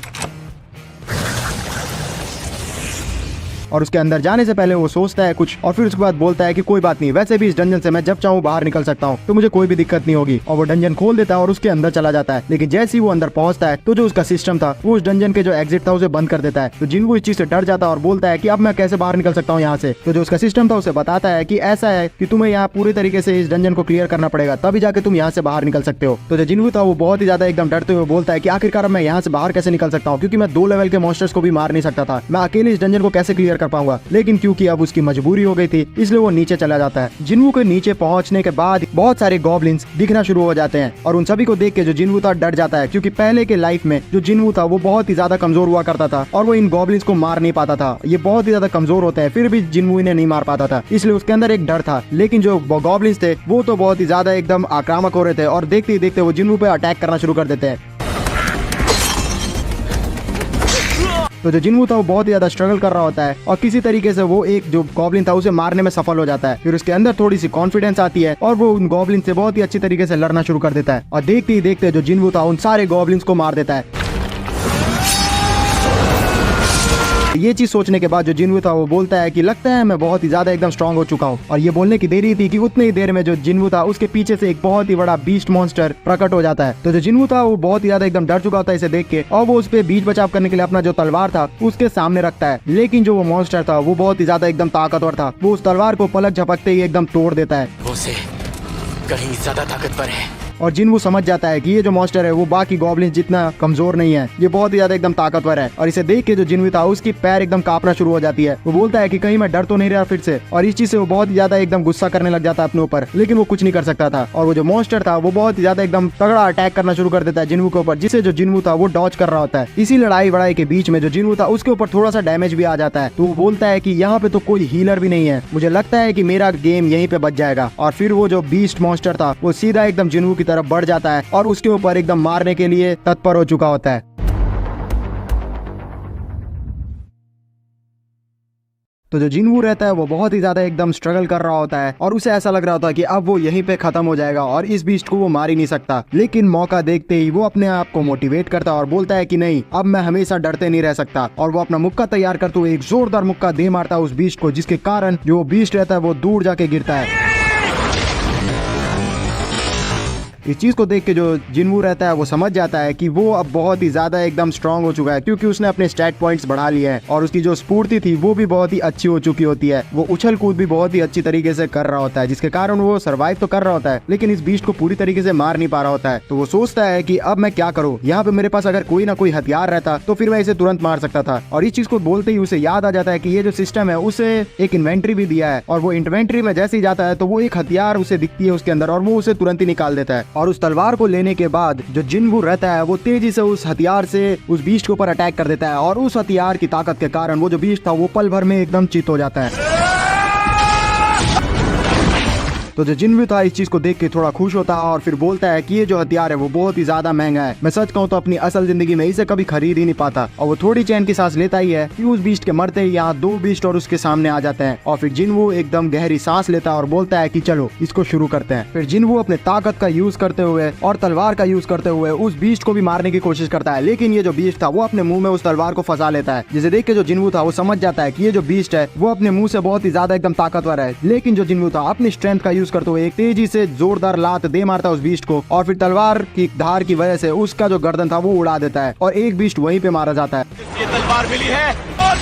और उसके अंदर जाने से पहले वो सोचता है कुछ, और फिर उसके बाद बोलता है कि कोई बात नहीं, वैसे भी इस डंजन से मैं जब चाहूँ बाहर निकल सकता हूँ, तो मुझे कोई भी दिक्कत नहीं होगी। और वो डंजन खोल देता है और उसके अंदर चला जाता है। लेकिन जैसे ही वो अंदर पहुंचता है तो जो उसका सिस्टम था वो उस डंजन के जो एग्जिट था उसे बंद कर देता है। तो जिनवू इस चीज से डर जाता है और बोलता है कि अब मैं कैसे बाहर निकल सकता हूँ यहाँ से। तो जो उसका सिस्टम था उसे बताता है कि ऐसा है कि तुम्हें यहाँ पूरी तरीके से इस डंजन को क्लियर करना पड़ेगा, तभी जाके तुम यहाँ से बाहर निकल सकते हो। तो जो जिनवू था वो बहुत ही ज्यादा एकदम डरते हुए बोलता है कि आखिरकार मैं यहाँ से बाहर कैसे निकल सकता हूँ, क्योंकि मैं 2 लेवल के मॉन्स्टर्स को भी मार नहीं सकता था, मैं अकेले इस डंजन को कैसे क्लियर कर पाऊंगा। लेकिन क्योंकि अब उसकी मजबूरी हो गई थी इसलिए वो नीचे चला जाता है। जिनवू के नीचे पहुंचने के बाद बहुत सारे गॉब्लिन्स दिखना शुरू हो जाते हैं, और उन सभी को देख के जो जिनवू था डर जाता है, क्योंकि पहले के लाइफ में जो जिनवू था वो बहुत ही ज्यादा कमजोर हुआ करता था और वो इन गॉब्लिन्स को मार नहीं पाता था। ये बहुत ही ज्यादा कमजोर होते हैं, फिर भी जिनवू इन्हें नहीं मार पाता था, इसलिए उसके अंदर एक डर था। लेकिन जो गॉब्लिन्स थे वो तो बहुत ही ज्यादा एकदम आक्रामक हो रहे थे, और देखते ही देखते वो जिनवू पे अटैक करना शुरू कर देते हैं। तो जो जिनवू था वो बहुत ही ज्यादा स्ट्रगल कर रहा होता है, और किसी तरीके से वो एक जो गॉब्लिन था उसे मारने में सफल हो जाता है। फिर उसके अंदर थोड़ी सी कॉन्फिडेंस आती है और वो उन गॉब्लिन से बहुत ही अच्छी तरीके से लड़ना शुरू कर देता है। और देखते ही देखते जो जिनवू था उन सारे गॉब्लिन्स को मार देता है। ये चीज सोचने के बाद जो जिनवू था वो बोलता है कि लगता है मैं बहुत ही ज्यादा एकदम स्ट्रांग हो चुका हूँ। और ये बोलने की देरी थी कि उतनी ही देर में जो जिनवू था उसके पीछे से एक बहुत ही बड़ा बीस्ट मॉन्स्टर प्रकट हो जाता है। तो जो जिनवू था वो बहुत ही ज्यादा एकदम डर चुका होता है इसे देख के, और वो उस पे बीच बचाव करने के लिए अपना जो तलवार था उसके सामने रखता है। लेकिन जो वो मॉन्स्टर था वो बहुत ही ज्यादा एकदम ताकतवर था, वो उस तलवार को पलक झपकते ही एकदम तोड़ देता है। वो से कहीं ज्यादा ताकतवर है। और जिनवू समझ जाता है कि ये जो मॉन्स्टर है वो बाकी गॉब्लिन्स जितना कमजोर नहीं है, ये बहुत ही ज्यादा एकदम ताकतवर है। और इसे देख के जो जिनवू था उसकी पैर एकदम कांपना शुरू हो जाती है। वो बोलता है कि कहीं मैं डर तो नहीं रहा फिर से, और इस चीज से वो बहुत ही ज्यादा एकदम गुस्सा करने लग जाता है अपने ऊपर। लेकिन वो कुछ नहीं कर सकता था, और वो जो मॉन्स्टर था वो बहुत ही ज्यादा एकदम तगड़ा अटैक करना शुरू कर देता है जिनवू के ऊपर, जिससे जो जिनवू था वो डॉज कर रहा होता है। इसी लड़ाई वड़ाई के बीच में जो जिनवू था उसके ऊपर थोड़ा सा डैमेज भी आ जाता है। तो वो बोलता है कि यहाँ पे तो कोई हीलर भी नहीं है, मुझे लगता है कि मेरा गेम यहीं पे बच जाएगा। और फिर वो जो बीस्ट मॉन्स्टर था वो सीधा एकदम जिनवू की तरफ बढ़ जाता है और उसके ऊपर एकदम मारने के लिए तत्पर हो चुका होता है। तो जो जिनवू रहता है वो बहुत ही ज्यादा एकदम स्ट्रगल कर रहा होता है, और उसे ऐसा लग रहा होता है कि अब वो यहीं पे खत्म हो जाएगा और इस बीस्ट को वो मार ही नहीं सकता। लेकिन मौका देखते ही वो अपने आप को मोटिवेट करता है और बोलता है कि नहीं, अब मैं हमेशा डरते नहीं रह सकता। और वो अपना मुक्का तैयार करते हुए एक जोरदार मुक्का दे मारता है उस बीस्ट को, जिसके कारण जो बीस्ट रहता है वो दूर जाके गिरता है। इस चीज को देख के जो जिनवू रहता है वो समझ जाता है कि वो अब बहुत ही ज्यादा एकदम स्ट्रांग हो चुका है, क्योंकि उसने अपने स्टैट पॉइंट्स बढ़ा लिए हैं और उसकी जो स्फूर्ति थी वो भी बहुत ही अच्छी हो चुकी होती है। वो उछल कूद भी बहुत ही अच्छी तरीके से कर रहा होता है, जिसके कारण वो सर्वाइव तो कर रहा होता है, लेकिन इस बीस्ट को पूरी तरीके से मार नहीं पा रहा होता है। तो वो सोचता है कि अब मैं क्या करूँ, यहाँ पे मेरे पास अगर कोई ना कोई हथियार रहता तो फिर मैं इसे तुरंत मार सकता था। और इस चीज को बोलते ही उसे याद आ जाता है कि ये जो सिस्टम है उसे एक इन्वेंट्री भी दिया है, और वो इन्वेंट्री में जैसे ही जाता है तो वो एक हथियार उसे दिखती है उसके अंदर, और वो उसे तुरंत ही निकाल देता है। और उस तलवार को लेने के बाद जो जिनवू रहता है वो तेजी से उस हथियार से उस बीस्ट के ऊपर अटैक कर देता है, और उस हथियार की ताकत के कारण वो जो बीस्ट था वो पल भर में एकदम चित हो जाता है। तो जो जिनवू था इस चीज को देख के थोड़ा खुश होता है और फिर बोलता है कि ये जो हथियार है वो बहुत ही ज्यादा महंगा है, मैं सच कहूँ तो अपनी असल जिंदगी में इसे कभी खरीद ही नहीं पाता। और वो थोड़ी चैन की सांस लेता ही है कि उस बीस्ट के मरते ही यहाँ 2 बीस्ट और उसके सामने आ जाते हैं। और फिर जिनवू एकदम गहरी सांस लेता है और बोलता है कि चलो इसको शुरू करते हैं। फिर जिनवू अपने ताकत का यूज करते हुए और तलवार का यूज करते हुए उस बीस्ट को भी मारने की कोशिश करता है, लेकिन ये जो बीस्ट था वो अपने मुंह में उस तलवार को फंसा लेता है, जिसे देख के जो जिनवू था वो समझ जाता है कि ये जो बीस्ट है वो अपने मुंह से बहुत ही ज्यादा एकदम ताकतवर है। लेकिन जो जिनवू था अपनी स्ट्रेंथ का यूज करते हुए एक तेजी से जोरदार लात दे मारता है उस बीस्ट को, और फिर तलवार की धार की वजह से उसका जो गर्दन था वो उड़ा देता है और एक बीस्ट वहीं पे मारा जाता है। ये तलवार मिली है और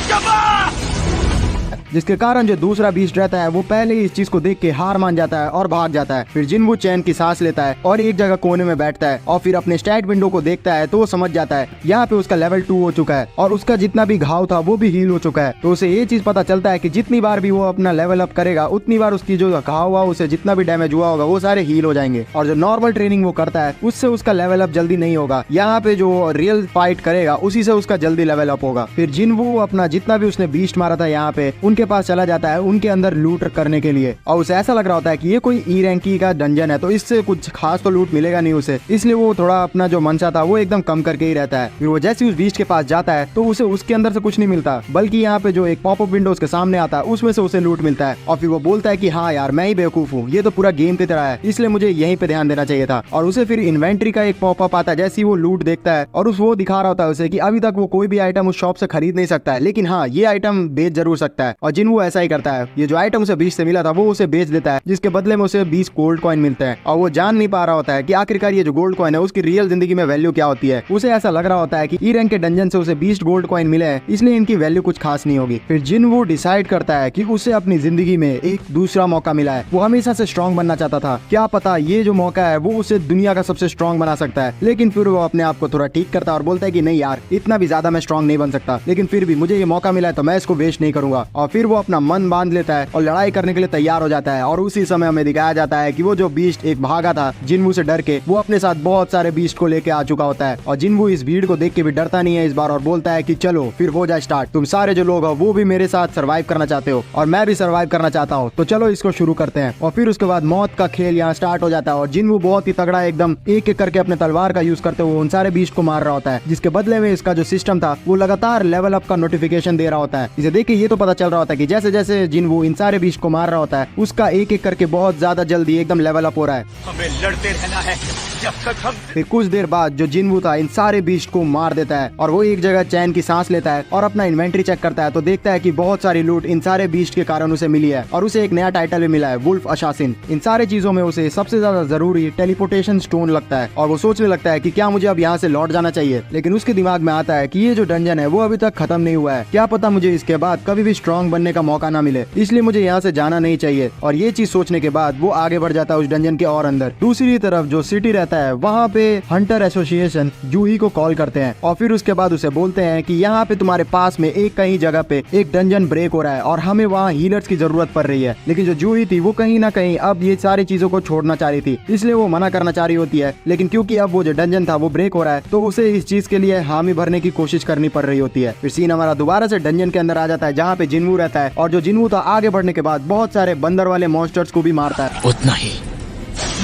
जिसके कारण जो दूसरा बीस्ट रहता है वो पहले ही इस चीज को देख के हार मान जाता है और भाग जाता है। फिर जिनवू चैन की सांस लेता है और एक जगह कोने में बैठता है और फिर अपने स्टैट विंडो को देखता है तो वो समझ जाता है यहाँ पे उसका लेवल 2 हो चुका है और उसका जितना भी घाव था वो भी हील हो चुका है। तो उसे ये चीज पता चलता है कि जितनी बार भी वो अपना लेवल अप करेगा उतनी बार उसकी जो घाव हुआ उसे जितना भी डैमेज हुआ होगा वो सारे हील हो जाएंगे और जो नॉर्मल ट्रेनिंग वो करता है उससे उसका लेवल अप जल्दी नहीं होगा। यहाँ पे जो रियल फाइट करेगा उसी से उसका जल्दी लेवल अप होगा। फिर जिनवू अपना जितना भी उसने बीस्ट मारा था यहाँ पे उनके पास चला जाता है उनके अंदर लूट करने के लिए और उसे ऐसा लग रहा होता है कि ये कोई ई रैंकी का डंजन है तो इससे कुछ खास तो लूट मिलेगा नहीं उसे, इसलिए वो थोड़ा अपना जो मनसा था वो एकदम कम करके ही रहता है। फिर वो जैसे उस बीस्ट के पास जाता है तो उसे उसके अंदर से कुछ नहीं मिलता बल्कि यहाँ पे जो एक पॉपअप विंडो उसके सामने आता है उसमें से उसे लूट मिलता है और फिर वो बोलता है कि हाँ यार मैं ही बेवकूफ हूँ, ये तो पूरा गेम की तरह है इसलिए मुझे यहीं पे ध्यान देना चाहिए था। और उसे फिर इन्वेंट्री का एक पॉपअप आता है जैसे ही वो लूट देखता है और वो दिखा रहा होता है उसे कि अभी तक वो कोई भी आइटम उस शॉप से खरीद नहीं सकता है लेकिन हाँ ये आइटम बेच जरूर सकता है। और जिनवू ऐसा ही करता है, ये जो आइटम उसे बीच से मिला था वो उसे बेच देता है जिसके बदले में उसे 20 गोल्ड कॉइन मिलते हैं और वो जान नहीं पा रहा होता है कि आखिरकार ये जो गोल्ड कॉइन है उसकी रियल जिंदगी में वैल्यू क्या होती है। उसे ऐसा लग रहा होता है कि ई रैंक के डंजन से उसे 20 गोल्ड कॉइन मिले हैं इसलिए इनकी वैल्यू कुछ खास नहीं होगी। फिर जिनवू डिसाइड करता है कि उसे अपनी जिंदगी में एक दूसरा मौका मिला है, वो हमेशा से स्ट्रॉन्ग बनना चाहता था, क्या पता ये जो मौका है वो उसे दुनिया का सबसे स्ट्रॉन्ग बना सकता है। लेकिन फिर वो अपने आप को थोड़ा ठीक करता है और बोलता है कि नहीं यार इतना भी ज्यादा मैं स्ट्रॉन्ग नहीं बन सकता, लेकिन फिर भी मुझे ये मौका मिला है तो मैं इसको वेस्ट नहीं करूंगा। और फिर वो अपना मन बांध लेता है और लड़ाई करने के लिए तैयार हो जाता है। और उसी समय हमें दिखाया जाता है कि वो जो बीस्ट एक भागा था जिनवू से डर के, वो अपने साथ बहुत सारे बीस्ट को लेके आ चुका होता है और जिनवू इस भीड़ को देख के भी डरता नहीं है इस बार और बोलता है कि चलो फिर हो जाए स्टार्ट, तुम सारे जो लोग हो वो भी मेरे साथ सर्वाइव करना चाहते हो और मैं भी सर्वाइव करना चाहता हूँ तो चलो इसको शुरू करते हैं। और फिर उसके बाद मौत का खेल यहाँ स्टार्ट हो जाता है और जिनवू बहुत ही तगड़ा एकदम एक एक करके अपने तलवार का यूज करते हुए उन सारे बीस्ट को मार रहा होता है, जिसके बदले में इसका जो सिस्टम था वो लगातार लेवल अप का नोटिफिकेशन दे रहा होता है। इसे देख के ये तो पता चल रहा होता है कि जैसे जैसे जिनवू इन सारे बीस्ट को मार रहा होता है उसका एक एक करके बहुत ज्यादा जल्दी एकदम लेवल अप हो रहा है। हमें लड़ते रहना है जब तक हम। फिर कुछ देर बाद जो जिनवू था इन सारे बीस्ट को मार देता है और वो एक जगह चैन की सांस लेता है और अपना इन्वेंट्री चेक करता है तो देखता है कि बहुत सारी लूट इन सारे बीस्ट के कारण उसे मिली है और उसे एक नया टाइटल भी मिला है, वुल्फ अशासिन। इन सारे चीजों में उसे सबसे ज्यादा जरूरी टेलीपोर्टेशन स्टोन लगता है और वो सोचने लगता है कि क्या मुझे अब यहाँ से लौट जाना चाहिए। लेकिन उसके दिमाग में आता है कि ये जो डंजन है वो अभी तक खत्म नहीं हुआ है, क्या पता मुझे इसके बाद कभी भी स्ट्रॉन्ग बनने का मौका ना मिले, इसलिए मुझे यहाँ से जाना नहीं चाहिए। और ये चीज सोचने के बाद वो आगे बढ़ जाता है उस डंजन के और अंदर। दूसरी तरफ जो सिटी रहता है वहाँ पे हंटर एसोसिएशन जूही को कॉल करते हैं और फिर उसके बाद उसे बोलते हैं कि यहाँ पे तुम्हारे पास में एक कहीं जगह पे एक डंजन ब्रेक हो रहा है और हमें वहाँ हीलर्स की जरूरत पड़ रही है। लेकिन जो जूही थी वो कहीं ना कहीं अब ये सारी चीजों को छोड़ना चाह रही थी, इसलिए वो मना करना चाह रही होती है। लेकिन क्योंकि अब वो जो डंजन था वो ब्रेक हो रहा है तो उसे इस चीज के लिए हामी भरने की कोशिश करनी पड़ रही होती है। फिर सीन हमारा दोबारा से डंजन के अंदर आ जाता है जहाँ पे जिनवू रहता है और जो जिनवू था आगे बढ़ने के बाद बहुत सारे बंदर वाले मॉन्स्टर्स को भी मारता है। उतना ही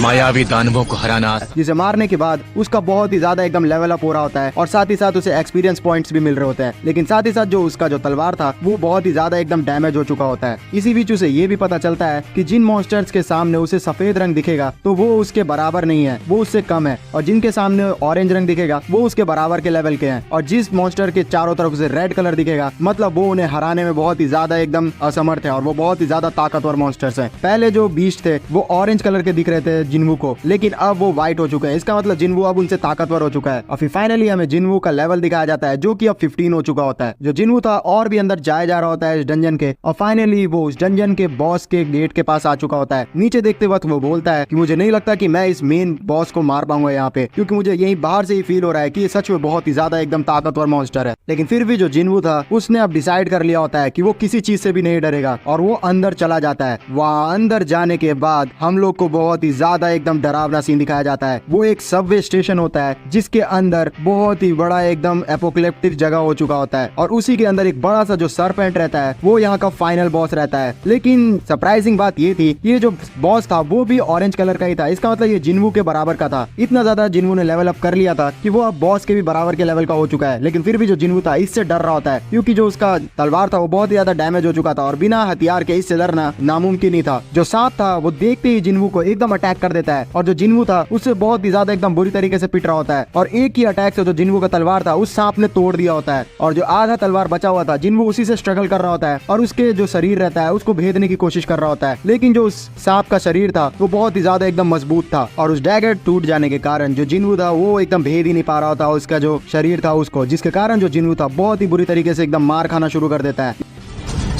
मायावी दानवों को हराना, जिसे मारने के बाद उसका बहुत ही ज्यादा एकदम लेवल अप हो रहा होता है और साथ ही साथ उसे एक्सपीरियंस पॉइंट्स भी मिल रहे होते हैं। लेकिन साथ ही साथ जो उसका जो तलवार था वो बहुत ही ज्यादा एकदम डैमेज हो चुका होता है। इसी बीच उसे ये भी पता चलता है कि जिन मॉन्स्टर्स के सामने उसे सफेद रंग दिखेगा तो वो उसके बराबर नहीं है, वो उससे कम है, और जिनके सामने ऑरेंज रंग दिखेगा वो उसके बराबर के लेवल के हैं। और जिस मॉन्स्टर के चारों तरफ उसे रेड कलर दिखेगा मतलब वो उन्हें हराने में बहुत ही ज्यादा एकदम असमर्थ है और वो बहुत ही ज्यादा ताकतवर मॉन्स्टर्स हैं। पहले जो बीस्ट थे वो ऑरेंज कलर के दिख रहे थे जिनवू को, लेकिन अब वो व्हाइट हो चुके हैं, इसका मतलब जिनवू अब उनसे ताकतवर हो चुका है। और फिर फाइनली हमें जिनवू का लेवल दिखाया जाता है जो कि अब 15 हो चुका होता है। जो जिनवू था और भी अंदर जाया जा रहा होता है इस डंजन के और फाइनली वो उस डंजन के बॉस के गेट के पास आ चुका होता है। नीचे देखते वक्त वो बोलता है कि मुझे नहीं लगता कि मैं इस मेन बॉस को मार पाऊंगा यहाँ पे, क्योंकि मुझे यही बाहर से ही फील हो रहा है कि ये सच में बहुत ही ज्यादा एकदम ताकतवर मॉन्स्टर है। लेकिन फिर भी जो जिनवू था उसने अब डिसाइड कर लिया होता है कि वो किसी चीज से भी नहीं डरेगा और वो अंदर चला जाता है। वहाँ अंदर जाने के बाद हम लोग को बहुत ही ज्यादा एकदम डरावना सीन दिखाया जाता है। वो एक सबवे स्टेशन होता है जिसके अंदर बहुत ही बड़ा एकदम एपोकलिप्टिक जगह हो चुका होता है और उसी के अंदर एक बड़ा सा जो सरपेंट रहता है वो यहाँ का फाइनल बॉस रहता है। लेकिन सरप्राइजिंग बात ये थी ये जो बॉस था वो भी ऑरेंज कलर का ही था, इसका मतलब ये जिनवू के बराबर का था। इतना ज्यादा जिनवू ने लेवल अप कर लिया था कि वो अब बॉस के भी बराबर के लेवल का हो चुका है। लेकिन फिर भी जो जिनवू था इससे डर रहा होता है क्योंकि जो उसका तलवार था वो बहुत ही ज्यादा डैमेज हो चुका था और बिना हथियार के इससे लड़ना नामुमकिन ही था। जो सांप था वो देखते ही जिनवू को एकदम अटैक कर देता है और जो जिनवू था उससे बहुत ही ज्यादा एकदम बुरी तरीके से पिट रहा होता है और एक ही अटैक से जो जिनवू का तलवार था उस सांप ने तोड़ दिया होता है और जो आधा तलवार बचा हुआ था जिनवू उसी से स्ट्रगल कर रहा होता है और उसके जो शरीर रहता है उसको भेदने की कोशिश कर रहा होता है। लेकिन जो उस सांप का शरीर था वो बहुत ही ज्यादा एकदम मजबूत था और उस डैगर टूट जाने के कारण जो जिनवू था वो एकदम भेद ही नहीं पा रहा था उसका जो शरीर था उसको, जिसके कारण जो जिनवू था बहुत ही बुरी तरीके से एकदम मार खाना शुरू कर देता है।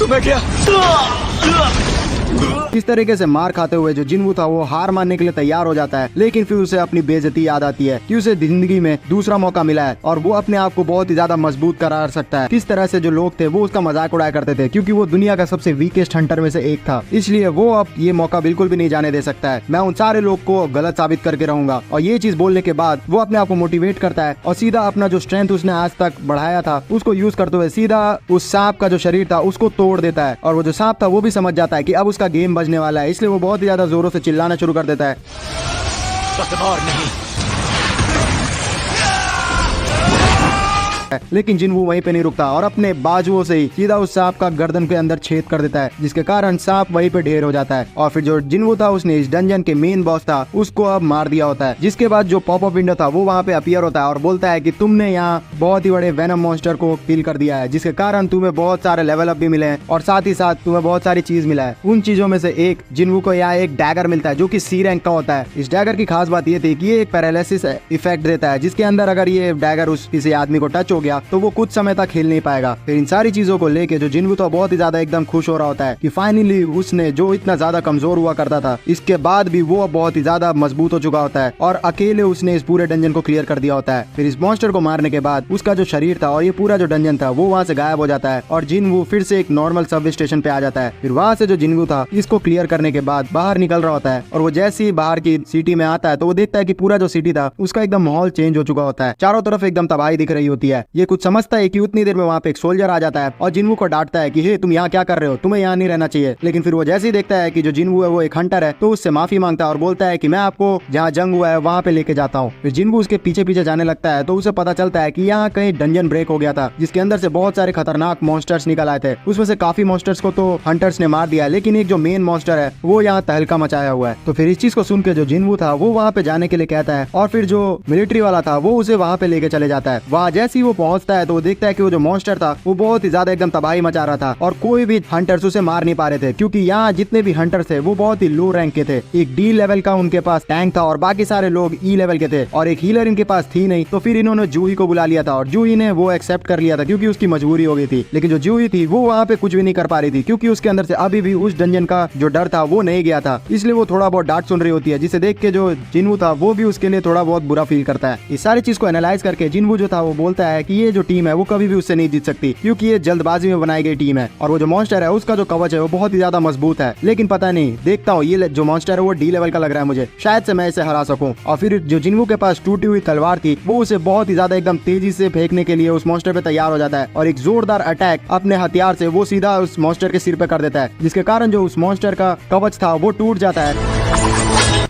तुम्हें क्या? इस तरीके से मार खाते हुए जो जिन्वू था वो हार मानने के लिए तैयार हो जाता है, लेकिन फिर उसे अपनी बेइज्जती याद आती है कि उसे जिंदगी में दूसरा मौका मिला है और वो अपने आप को बहुत ही ज्यादा मजबूत करा सकता है। किस तरह से जो लोग थे वो उसका मजाक उड़ाया करते थे, क्योंकि वो दुनिया का सबसे वीकेस्ट हंटर में से एक था, इसलिए वो अब ये मौका बिल्कुल भी नहीं जाने दे सकता है। मैं उन सारे लोग को गलत साबित करके रहूंगा। और ये चीज बोलने के बाद वो अपने आप को मोटिवेट करता है और सीधा अपना जो स्ट्रेंथ उसने आज तक बढ़ाया था उसको यूज करते हुए सीधा उस सांप का जो शरीर था उसको तोड़ देता है। और वो जो सांप था वो भी समझ जाता है कि अब उसका गेम बजने वाला है, इसलिए वो बहुत ही ज्यादा जोरों से चिल्लाना शुरू कर देता है। पतवार नहीं। लेकिन जिन्वू वहीं पे नहीं रुकता और अपने बाजुओं से ही सीधा उस सांप का गर्दन के अंदर छेद कर देता है, जिसके कारण सांप वहीं पे ढेर हो जाता है। और फिर जो जिन्वू था उसने इस डंजन के मेन बॉस था उसको अब मार दिया होता है, जिसके बाद जो पॉप अप विंडो था वो वहाँ पे अपीयर होता है और बोलता है कि तुमने यहाँ बहुत ही बड़े वेनम मॉन्स्टर को किल कर दिया है, जिसके कारण तुम्हें बहुत सारे लेवल अप भी मिले हैं और साथ ही साथ तुम्हें बहुत सारी चीज मिला है। उन चीजों में से एक जिन्वू को यहाँ एक डैगर मिलता है जो कि सी रैंक का होता है। इस डैगर की खास बात ये थी कि ये एक पैरालिसिस इफेक्ट देता है, जिसके अंदर अगर ये डैगर उस किसी आदमी को टच हो गया तो वो कुछ समय तक खेल नहीं पाएगा। फिर इन सारी चीजों को लेके जो जिन्वू तो बहुत ही ज्यादा एकदम खुश हो रहा होता है कि फाइनली उसने जो इतना ज्यादा कमजोर हुआ करता था इसके बाद भी वो बहुत ही ज्यादा मजबूत हो चुका होता है और अकेले उसने इस पूरे डंजन को क्लियर कर दिया होता है। फिर इस मॉन्स्टर को मारने के बाद उसका जो शरीर था और ये पूरा जो डंजन था वो वहाँ से गायब हो जाता है और जिन्वू फिर से एक नॉर्मल सब स्टेशन पे आ जाता है। फिर वहाँ से जो जिन्वू था इसको क्लियर करने के बाद बाहर निकल रहा होता है और वो जैसे ही बाहर की सिटी में आता है तो वो देखता है कि पूरा जो सिटी था उसका एकदम माहौल चेंज हो चुका होता है, चारों तरफ एकदम तबाही दिख रही होती है। ये कुछ समझता है कि उतनी देर में वहाँ पे एक सोल्जर आ जाता है और जिन्वू को डांटता है कि हे तुम यहाँ क्या कर रहे हो, तुम्हें यहाँ नहीं रहना चाहिए। लेकिन फिर वो जैसे ही देखता है कि जो जिन्वू है वो एक हंटर है तो उससे माफी मांगता है और बोलता है कि मैं आपको जहाँ जंग हुआ है वहाँ पे लेके जाता हूँ। फिर जिन्वू उसके पीछे पीछे जाने लगता है तो उसे पता चलता है कि यहाँ कहीं डंजन ब्रेक हो गया था, जिसके अंदर से बहुत सारे खतरनाक मॉन्स्टर्स निकल आए थे। उसमें से काफी मॉन्स्टर्स को तो हंटर्स ने मार दिया, लेकिन एक जो मेन मॉन्स्टर है वो यहाँ तहलका मचाया हुआ है। तो फिर इस चीज को सुन के जो जिन्वू था वो वहाँ पे जाने के लिए कहता है और फिर जो मिलिट्री वाला था वो उसे वहाँ पे लेके चले जाता है। वहाँ जैसे ही वो पहुंचता है तो वो देखता है कि वो जो मॉन्स्टर था वो बहुत ही ज्यादा एकदम तबाही मचा रहा था और कोई भी हंटर्स उसे मार नहीं पा रहे थे, क्योंकि यहाँ जितने भी हंटर्स थे वो बहुत ही लो रैंक के थे। एक डी लेवल का उनके पास टैंक था और बाकी सारे लोग ई लेवल के थे और एक हीलर इनके पास थी नहीं। तो फिर इन्होंने जूही को बुला लिया था और जूही ने वो एक्सेप्ट कर लिया था क्योंकि उसकी मजबूरी हो गई थी। लेकिन जो जूही थी वो वहाँ पे कुछ भी नहीं कर पा रही थी, क्योंकि उसके अंदर से अभी भी उस डंजन का जो डर था वो नहीं गया था, इसलिए वो थोड़ा बहुत डांट सुन रही होती है, जिसे देख के जो जिन्वू था वो भी उसके लिए थोड़ा बहुत बुरा फील करता है। इस सारी चीज को एनालाइज करके जिन्वू जो था वो बोलता है कि ये जो टीम है वो कभी भी उससे नहीं जीत सकती, क्योंकि ये जल्दबाजी में बनाई गई टीम है और वो जो मॉन्स्टर है उसका जो कवच है वो बहुत ही ज्यादा मजबूत है। लेकिन पता नहीं, देखता हूँ ये जो मॉन्स्टर है वो डी लेवल का लग रहा है मुझे, शायद से मैं इसे हरा सकूं। और फिर जो जिन्वू के पास टूटी हुई तलवार थी वो उसे बहुत ही ज्यादा एकदम तेजी से फेंकने के लिए उस मॉन्स्टर पे तैयार हो जाता है और एक जोरदार अटैक अपने हथियार से वो सीधा उस मॉन्स्टर के सिर पे कर देता है, जिसके कारण जो उस मॉन्स्टर का कवच था वो टूट जाता है।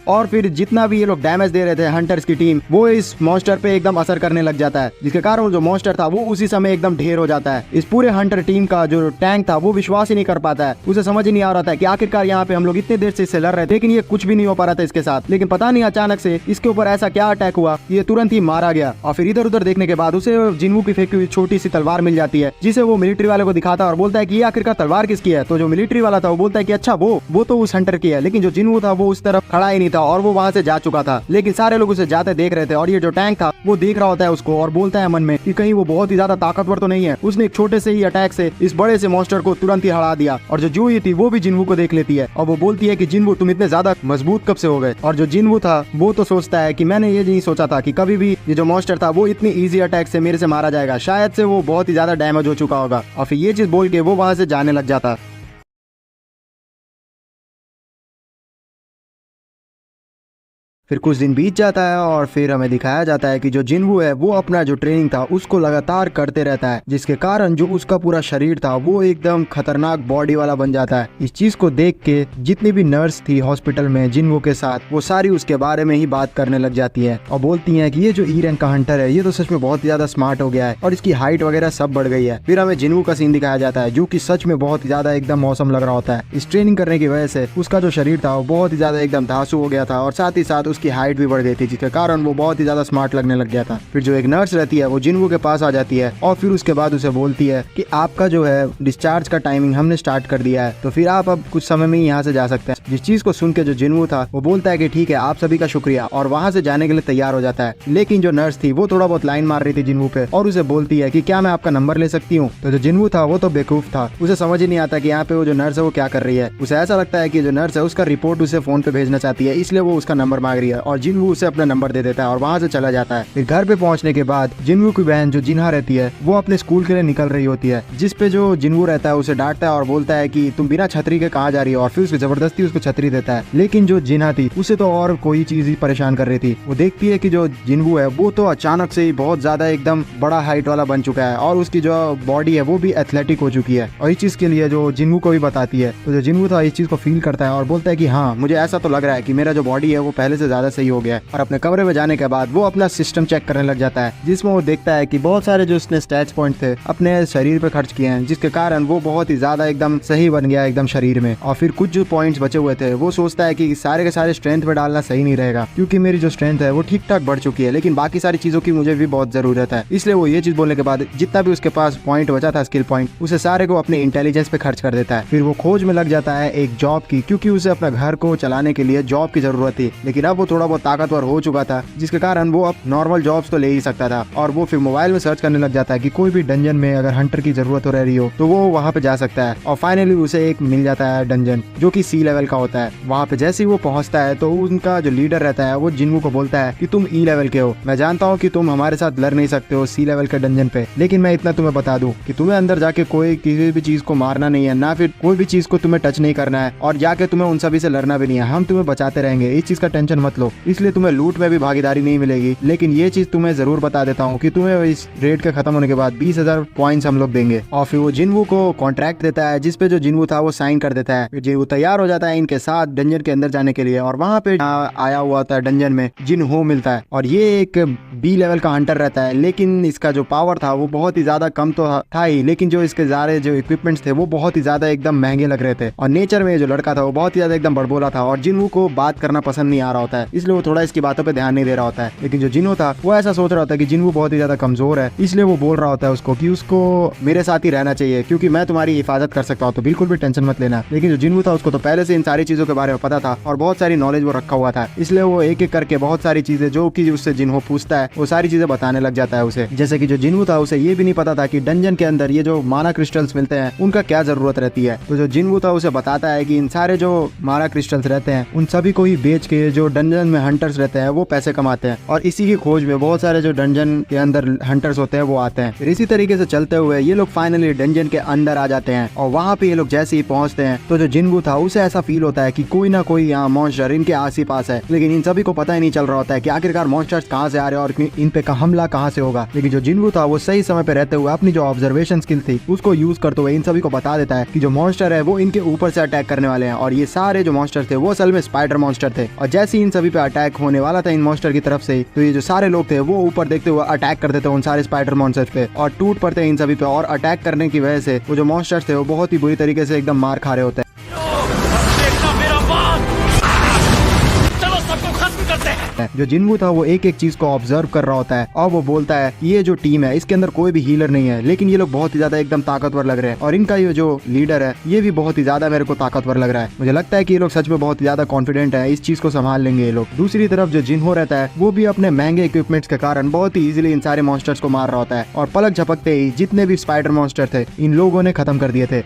और फिर जितना भी ये लोग डैमेज दे रहे थे हंटर्स की टीम वो इस मॉन्स्टर पे एकदम असर करने लग जाता है, जिसके कारण जो मॉन्स्टर था वो उसी समय एकदम ढेर हो जाता है। इस पूरे हंटर टीम का जो टैंक था वो विश्वास ही नहीं कर पाता है, उसे समझ ही नहीं आ रहा था कि आखिरकार यहाँ पे हम लोग इतने देर से इससे लड़ रहे थे लेकिन ये कुछ भी नहीं हो पा रहा था इसके साथ। लेकिन पता नहीं अचानक से इसके ऊपर ऐसा क्या अटैक हुआ, ये तुरंत ही मारा गया। और फिर इधर उधर देखने के बाद उसे जिन्वू की फेंकी हुई छोटी सी तलवार मिल जाती है, जिसे वो मिलिट्री वाले को दिखाता है और बोलता है कि ये आखिरकार तलवार किसकी है। तो जो मिलिट्री वाला था वो बोलता है कि अच्छा वो तो उस हंटर की है। लेकिन जो जिन्वू था वो उस तरफ खड़ा ही नहीं था और वो वहाँ से चुका था, लेकिन सारे लोग उसे जाते देख रहे थे और ये जो टैंक था वो देख रहा होता है उसको और बोलता है मन में कि कहीं वो बहुत ही ज्यादा ताकतवर तो नहीं है। उसने एक छोटे से ही अटैक से इस बड़े से मॉन्स्टर को तुरंत ही हरा दिया। और जो जूही थी वो भी जिन्वू को देख लेती है और वो बोलती है कि जिन्वू तुम इतने ज्यादा मजबूत कब से हो गए। और जो जिन्वू था वो तो सोचता है कि मैंने ये नहीं सोचा था कि कभी भी ये जो मॉन्स्टर था वो इतनी इजी अटैक से मेरे से मारा जाएगा, शायद से वो बहुत ही ज्यादा डैमेज हो चुका होगा। और फिर ये चीज बोल के वो वहां से जाने लग जाता। फिर कुछ दिन बीत जाता है और फिर हमें दिखाया जाता है कि जो जिन्वू है वो अपना जो ट्रेनिंग था उसको लगातार करते रहता है, जिसके कारण जो उसका पूरा शरीर था वो एकदम खतरनाक बॉडी वाला बन जाता है। इस चीज को देख के जितनी भी नर्स थी हॉस्पिटल में जिन्वू के साथ वो सारी उसके बारे में ही बात करने लग जाती है और बोलती है कि ये जो ई रैंक का हंटर है ये तो सच में बहुत ही ज्यादा स्मार्ट हो गया है और इसकी हाइट वगैरह सब बढ़ गई है। फिर हमें जिन्वू का सीन दिखाया जाता है जो कि सच में बहुत ही ज्यादा एकदम मौसम लग रहा होता है। इस ट्रेनिंग करने की वजह से उसका जो शरीर था वो बहुत ही ज्यादा एकदम धांसू हो गया था और साथ ही साथ उसकी हाइट भी बढ़ गई थी, जिसके कारण वो बहुत ही ज्यादा स्मार्ट लगने लग गया था। फिर जो एक नर्स रहती है वो जिनवू के पास आ जाती है और फिर उसके बाद उसे बोलती है कि आपका जो है डिस्चार्ज का टाइमिंग हमने स्टार्ट कर दिया है, तो फिर आप अब कुछ समय में ही यहाँ से जा सकते हैं। जिस चीज को सुन के जो जिनवू था वो बोलता है कि ठीक है, आप सभी का शुक्रिया, और वहाँ से जाने के लिए तैयार हो जाता है। लेकिन जो नर्स थी वो थोड़ा बहुत लाइन मार रही थी जिनवू पे और उसे बोलती है कि क्या मैं आपका नंबर ले सकती हूँ। तो जो जिनवू था वो तो बेवकूफ था, उसे समझ ही नहीं आता कि यहाँ पे वो जो नर्स है वो क्या कर रही है। उसे ऐसा लगता है कि जो नर्स है उसका रिपोर्ट उसे फोन पे भेजना चाहती है, इसलिए वो उसका नंबर मांग रही है और जिनवू उसे अपना नंबर दे देता है और वहाँ से चला जाता है। फिर घर पे पहुंचने के बाद जिनवू की बहन जो जिन्हा रहती है वो अपने स्कूल के लिए निकल रही होती है, जिस पे जो जिनवू रहता है उसे डांटता है और बोलता है कि तुम बिना छतरी के कहाँ जा रही हो, और फिर उसको जबरदस्ती उसको छतरी देता है। लेकिन जो जिन्हा थी उसे तो और कोई चीज ही परेशान कर रही थी। वो देखती है कि जो जिनवू है वो तो अचानक से ही बहुत ज्यादा एकदम बड़ा हाइट वाला बन चुका है और उसकी जो बॉडी है वो भी एथलेटिक हो चुकी है, और इस चीज के लिए जो जिनवू को भी बताती है। तो जो जिनवू था इस चीज को फील करता है और बोलता है कि हाँ, मुझे ऐसा तो लग रहा है कि मेरा जो बॉडी है वो पहले से ज्यादा सही हो गया है। और अपने कमरे में जाने के बाद वो अपना सिस्टम चेक करने लग जाता है, जिसमें वो देखता है कि बहुत सारे जो उसने स्टैट्स पॉइंट थे अपने शरीर पे खर्च किए हैं, जिसके कारण वो बहुत ही ज्यादा एकदम सही बन गया एकदम शरीर में। और फिर कुछ जो पॉइंट्स बचे हुए थे वो सोचता है कि सारे के सारे स्ट्रेंथ पे डालना सही नहीं रहेगा, क्योंकि मेरी जो स्ट्रेंथ है वो ठीक ठाक बढ़ चुकी है, लेकिन बाकी सारी चीजों की मुझे भी बहुत जरूरत है। इसलिए वो ये चीज बोलने के बाद जितना भी उसके पास पॉइंट बचा था, स्किल पॉइंट, उसे सारे को अपने इंटेलिजेंस पे खर्च कर देता है। फिर वो खोज में लग जाता है एक जॉब की, क्योंकि उसे अपना घर को चलाने के लिए जॉब की जरूरत थी। लेकिन अब वो थोड़ा बहुत ताकतवर हो चुका था, जिसके कारण वो अब नॉर्मल जॉब्स तो ले ही सकता था। और वो फिर मोबाइल में सर्च करने लग जाता है कि कोई भी डंजन में अगर हंटर की जरूरत हो रही हो तो वो वहाँ पे जा सकता है। और फाइनली उसे एक मिल जाता है डंजन, जो कि सी लेवल का होता है। वहाँ पे जैसे ही वो पहुंचता है तो उनका जो लीडर रहता है वो जिनवू को बोलता है कि तुम ई लेवल के हो, मैं जानता हूँ कि तुम हमारे साथ लड़ नहीं सकते हो सी लेवल के डंजन पे, लेकिन मैं इतना तुम्हें बता दूं कि तुम्हें अंदर जाके कोई किसी भी चीज को मारना नहीं है, ना फिर कोई भी चीज को तुम्हें टच नहीं करना है, और जाके तुम्हें उन सभी से लड़ना भी नहीं है। हम तुम्हें बचाते रहेंगे, इस चीज का टेंशन मत लो। इसलिए तुम्हें लूट में भी भागीदारी नहीं मिलेगी, लेकिन ये चीज तुम्हें जरूर बता देता हूँ कि तुम्हें इस रेड के खत्म होने के बाद 20,000 पॉइंट्स हम लोग देंगे। और फिर वो जिनवू को कॉन्ट्रैक्ट देता है, जिसपे जो जिनवू था वो साइन कर देता है। जिनवू तैयार हो जाता है इनके साथ डंजन के अंदर जाने के लिए, और वहाँ पे आया हुआ था डंजन में जिनहो मिलता है, और ये एक बी लेवल का हंटर रहता है। लेकिन इसका जो पावर था वो बहुत ही ज्यादा कम तो था ही, लेकिन जो इसके सारे जो इक्विपमेंट्स थे वो बहुत ही ज्यादा एकदम महंगे लग रहे थे। और नेचर में जो लड़का था वो बहुत ही ज्यादा एकदम बड़बोला था, और जिनवू को बात करना पसंद नहीं आ रहा होता है, इसलिए वो थोड़ा इसकी बातों पे ध्यान नहीं दे रहा होता है। लेकिन जो जिनहो था वो ऐसा सोच रहा होता है कि जिनवू बहुत ही ज्यादा कमजोर है, इसलिए वो बोल रहा होता है उसको कि उसको मेरे साथ ही रहना चाहिए, क्योंकि मैं तुम्हारी हिफाजत कर सकता हूँ, तो बिल्कुल भी टेंशन मत लेना। लेकिन जो जिनवू था उसको तो पहले से इन सारी चीजों के बारे में पता था और बहुत सारी नॉलेज वो रखा हुआ था, इसलिए वो एक एक करके बहुत सारी चीजें जो कि उससे जिनहो पूछता है वो सारी चीजें बताने लग जाता है उसे। जैसे कि जो जिनवू था उसे ये भी नहीं पता था कि डंजन के अंदर ये जो माना क्रिस्टल्स मिलते हैं उनका क्या जरूरत रहती है। तो जो जिनवू था उसे बताता है कि इन सारे जो माना क्रिस्टल्स रहते हैं उन सभी को ही बेच के जो डंजन में हंटर्स रहते हैं वो पैसे कमाते हैं, और इसी की खोज में बहुत सारे जो डंजन के अंदर हंटर्स होते हैं वो आते हैं। फिर इसी तरीके से चलते हुए ये लोग फाइनली डंजन के अंदर आ जाते हैं, और वहाँ पे ये लोग जैसे ही पहुंचते हैं तो जो जिनवू था उसे ऐसा फील होता है कि कोई ना कोई यहाँ मॉन्स्टर इनके आस ही पास है, लेकिन इन सभी को पता ही नहीं चल रहा होता है कि आखिरकार मॉन्स्टर्स कहाँ से आ रहे हैं और इन पे हमला कहाँ से होगा। लेकिन जो जिनवू था वो सही समय पे रहते हुए अपनी जो ऑब्जर्वेशन स्किल थी उसको यूज करते हुए इन सभी को बता देता है कि जो मॉन्स्टर है वो इनके ऊपर से अटैक करने वाले हैं, और ये सारे जो मॉन्स्टर थे वो असल में स्पाइडर मॉन्स्टर थे। और जैसे ही इन सभी पे अटैक होने वाला था इन मॉन्स्टर की तरफ से, तो ये जो सारे लोग थे वो ऊपर देखते हुए अटैक करते थे उन सारे स्पाइडर मॉन्स्टर पे और टूट पड़ते इन सभी पे, और अटैक करने की वजह से वो जो मॉन्स्टर्स थे वो बहुत ही बुरी तरीके से एकदम मार खा रहे होते हैं। देखना मेरा बात, चलो सबको खत्म करते हैं। जो जिनवू था वो एक एक चीज को ऑब्जर्व कर रहा होता है, और वो बोलता है ये जो टीम है इसके अंदर कोई भी हीलर नहीं है, लेकिन ये लोग बहुत ही ज्यादा एकदम ताकतवर लग रहे हैं, और इनका ये जो लीडर है ये भी बहुत ही ज्यादा मेरे को ताकतवर लग रहा है। मुझे लगता है कि ये लोग सच में बहुत ही ज्यादा कॉन्फिडेंट है, इस चीज को संभाल लेंगे ये लोग। दूसरी तरफ जो जिनहो रहता है वो भी अपने महंगे इक्विपमेंट्स के कारण बहुत ही इजीली इन सारे मॉन्स्टर्स को मार रहा होता है, और पलक झपकते ही जितने भी स्पाइडर मॉन्स्टर थे इन लोगों ने खत्म कर दिए थे।